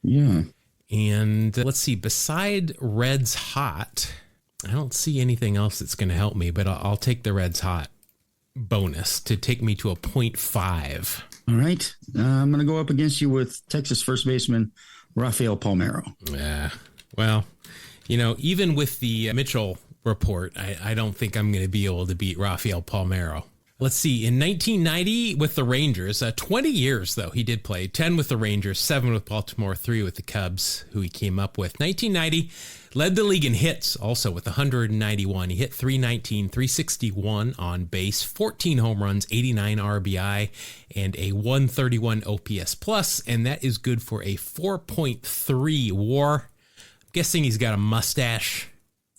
Yeah. And let's see, beside Reds Hot, I don't see anything else that's going to help me, but I'll take the Reds Hot bonus to take me to a 0.5. All right. I'm going to go up against you with Texas first baseman Rafael Palmeiro. Yeah. Well, you know, even with the Mitchell report, I don't think I'm going to be able to beat Rafael Palmeiro. Let's see. In 1990 with the Rangers, 20 years, though, he did play. 10 with the Rangers, 7 with Baltimore, 3 with the Cubs, who he came up with. 1990, led the league in hits, also with 191. He hit 319, 361 on base, 14 home runs, 89 RBI, and a 131 OPS plus, and that is good for a 4.3 WAR. Guessing he's got a mustache.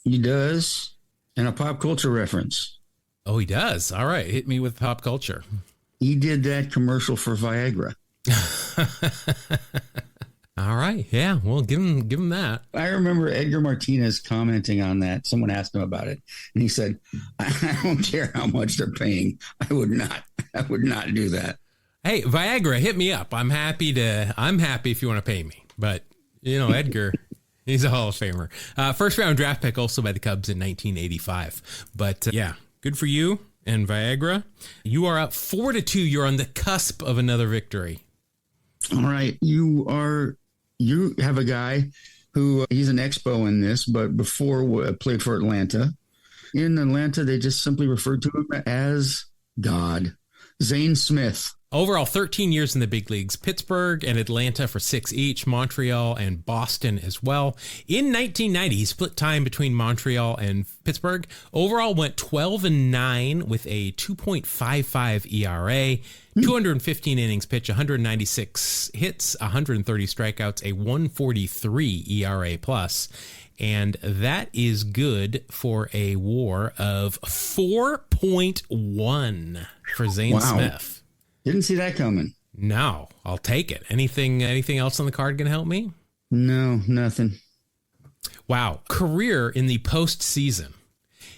He does. And a pop culture reference. Oh, he does. All right. Hit me with pop culture. He did that commercial for Viagra. All right. Yeah. Well, give him that. I remember Edgar Martinez commenting on that. Someone asked him about it, and he said, "I don't care how much they're paying. I would not do that." Hey, Viagra, hit me up. I'm happy if you want to pay me. But, Edgar, he's a Hall of Famer. First round draft pick also by the Cubs in 1985. But yeah, good for you and Viagra. You are up 4-2. You're on the cusp of another victory. All right. You have a guy who he's an expo in this, but before played for Atlanta. In Atlanta, they just simply referred to him as God. Zane Smith. Overall, 13 years in the big leagues, Pittsburgh and Atlanta for 6 each, Montreal and Boston as well. In 1990, he split time between Montreal and Pittsburgh. Overall, went 12-9 with a 2.55 ERA, 215 innings pitched, 196 hits, 130 strikeouts, a 143 ERA plus. And that is good for a WAR of 4.1 for Zane Smith. Didn't see that coming. No, I'll take it. Anything else on the card going to help me? No, nothing. Wow. Career in the postseason.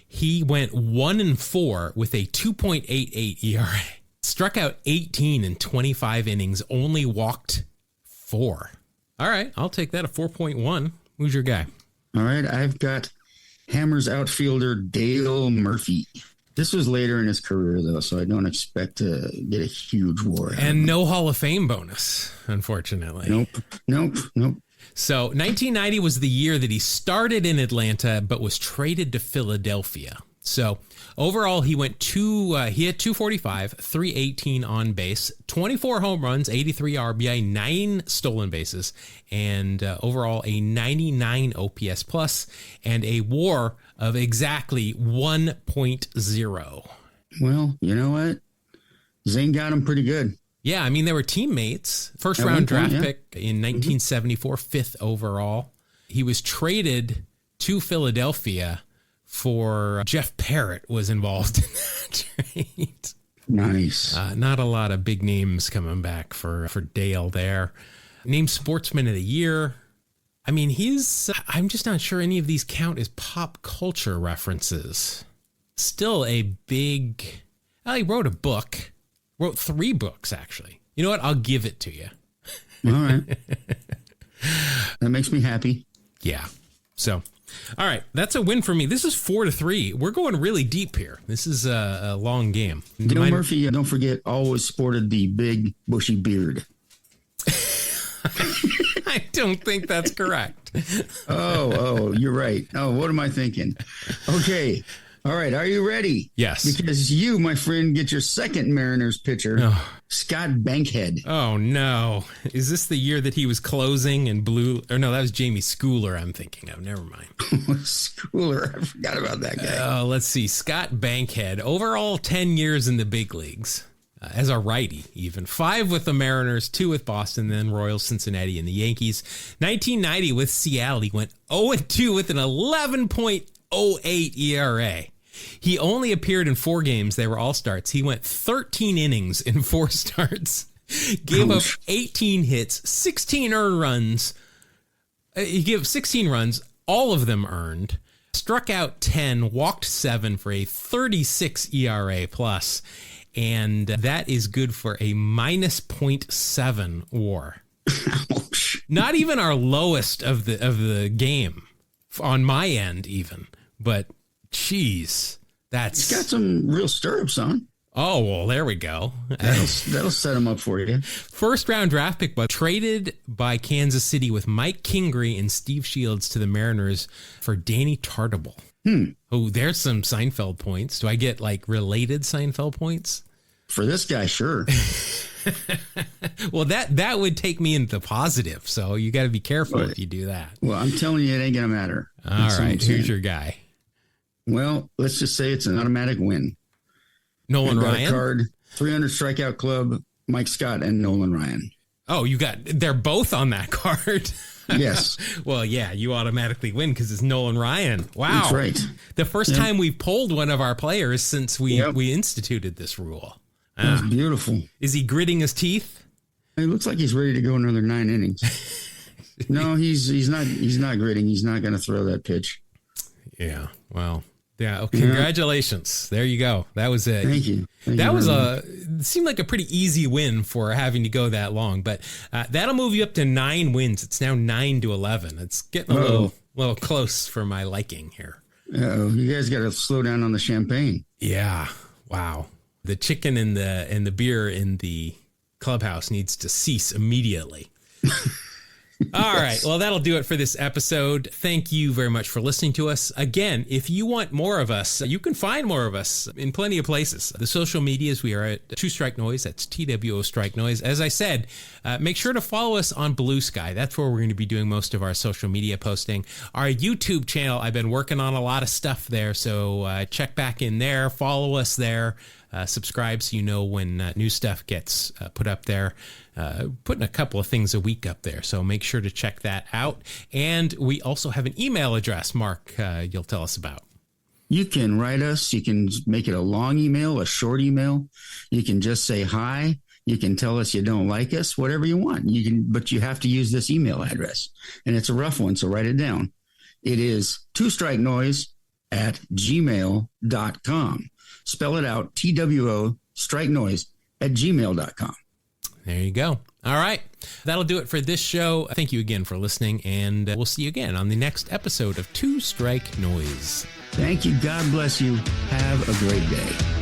He went 1-4 with a 2.88 ERA. Struck out 18 in 25 innings, only walked 4. All right, I'll take that, a 4.1. Who's your guy? All right, I've got Hammers outfielder Dale Murphy. This was later in his career, though, so I don't expect to get a huge WAR. And no Hall of Fame bonus, unfortunately. Nope. So 1990 was the year that he started in Atlanta, but was traded to Philadelphia. So overall, he went he had 245, 318 on base, 24 home runs, 83 RBI, 9 stolen bases, and overall a 99 OPS plus and a WAR of exactly 1.0. Well, you know what? Zane got him pretty good. Yeah, I mean, they were teammates. First round draft pick in 1974, 5th overall. He was traded to Philadelphia for Jeff Parrott was involved in that trade. Nice. Not a lot of big names coming back for Dale there. Named Sportsman of the Year. I mean, I'm just not sure any of these count as pop culture references. Still a big, he wrote a book, wrote 3 books, actually. You know what? I'll give it to you. All right. That makes me happy. Yeah. So, all right. That's a win for me. This is 4-3. We're going really deep here. This is a long game. Dale Murphy, don't forget, always sported the big bushy beard. I don't think that's correct. Oh, you're right. Oh, what am I thinking? Okay. All right. Are you ready? Yes. Because you, my friend, get your second Mariners pitcher, Scott Bankhead. Oh, no. Is this the year that he was closing and blew? Or no, that was Jamie Schooler I'm thinking of. Never mind. Schooler. I forgot about that guy. Let's see. Scott Bankhead. Overall, 10 years in the big leagues. As a righty, even 5 with the Mariners, 2 with Boston, then Royals, Cincinnati, and the Yankees. 1990 with Seattle, he went 0-2 with an 11.08 ERA. He only appeared in 4 games. They were all starts. He went 13 innings in 4 starts, gave up 18 hits, 16 earned runs. He gave 16 runs, all of them earned. Struck out 10, walked 7 for a 36 ERA plus. And that is good for a -0.7 WAR. Ouch. Not even our lowest of the game on my end, even. But geez, He's got some real stirrups on. Oh, well, there we go. That'll set him up for you. First round draft pick, but traded by Kansas City with Mike Kingery and Steve Shields to the Mariners for Danny Tartabull. Oh, there's some Seinfeld points. Do I get related Seinfeld points? For this guy, sure. Well, that would take me into the positive. So you got to be careful if you do that. Well, I'm telling you, it ain't going to matter. All right. Who's your guy? Well, let's just say it's an automatic win. Nolan Ryan? Card, 300 strikeout club, Mike Scott and Nolan Ryan. Oh, they're both on that card. Yes. Well, yeah, you automatically win because it's Nolan Ryan. Wow. That's right. The first time we've pulled one of our players since we instituted this rule. That's beautiful. Is he gritting his teeth? It looks like he's ready to go another 9 innings. No, he's not. He's not gritting. He's not going to throw that pitch. Yeah. Well. Yeah. Oh, congratulations. There you go. That was it. Thank you. It seemed like a pretty easy win for having to go that long, but that'll move you up to 9 wins. It's now 9-11. It's getting a little close for my liking here. You guys got to slow down on the champagne. Yeah. Wow. The chicken and the beer in the clubhouse needs to cease immediately. All right. Well, that'll do it for this episode. Thank you very much for listening to us. Again, if you want more of us, you can find more of us in plenty of places. The social medias, we are at 2 Strike Noise. That's TWO Strike Noise. As I said, make sure to follow us on Blue Sky. That's where we're going to be doing most of our social media posting. Our YouTube channel, I've been working on a lot of stuff there, so check back in there. Follow us there. Subscribe so you know when new stuff gets put up there. Putting a couple of things a week up there, so make sure to check that out. And we also have an email address, Mark, you'll tell us about. You can write us. You can make it a long email, a short email. You can just say hi. You can tell us you don't like us, whatever you want. But you have to use this email address. And it's a rough one, so write it down. It is 2strikenoise@gmail.com. Spell it out, TWO strike noise @gmail.com. There you go. All right. That'll do it for this show. Thank you again for listening, and we'll see you again on the next episode of 2 Strike Noise. Thank you. God bless you. Have a great day.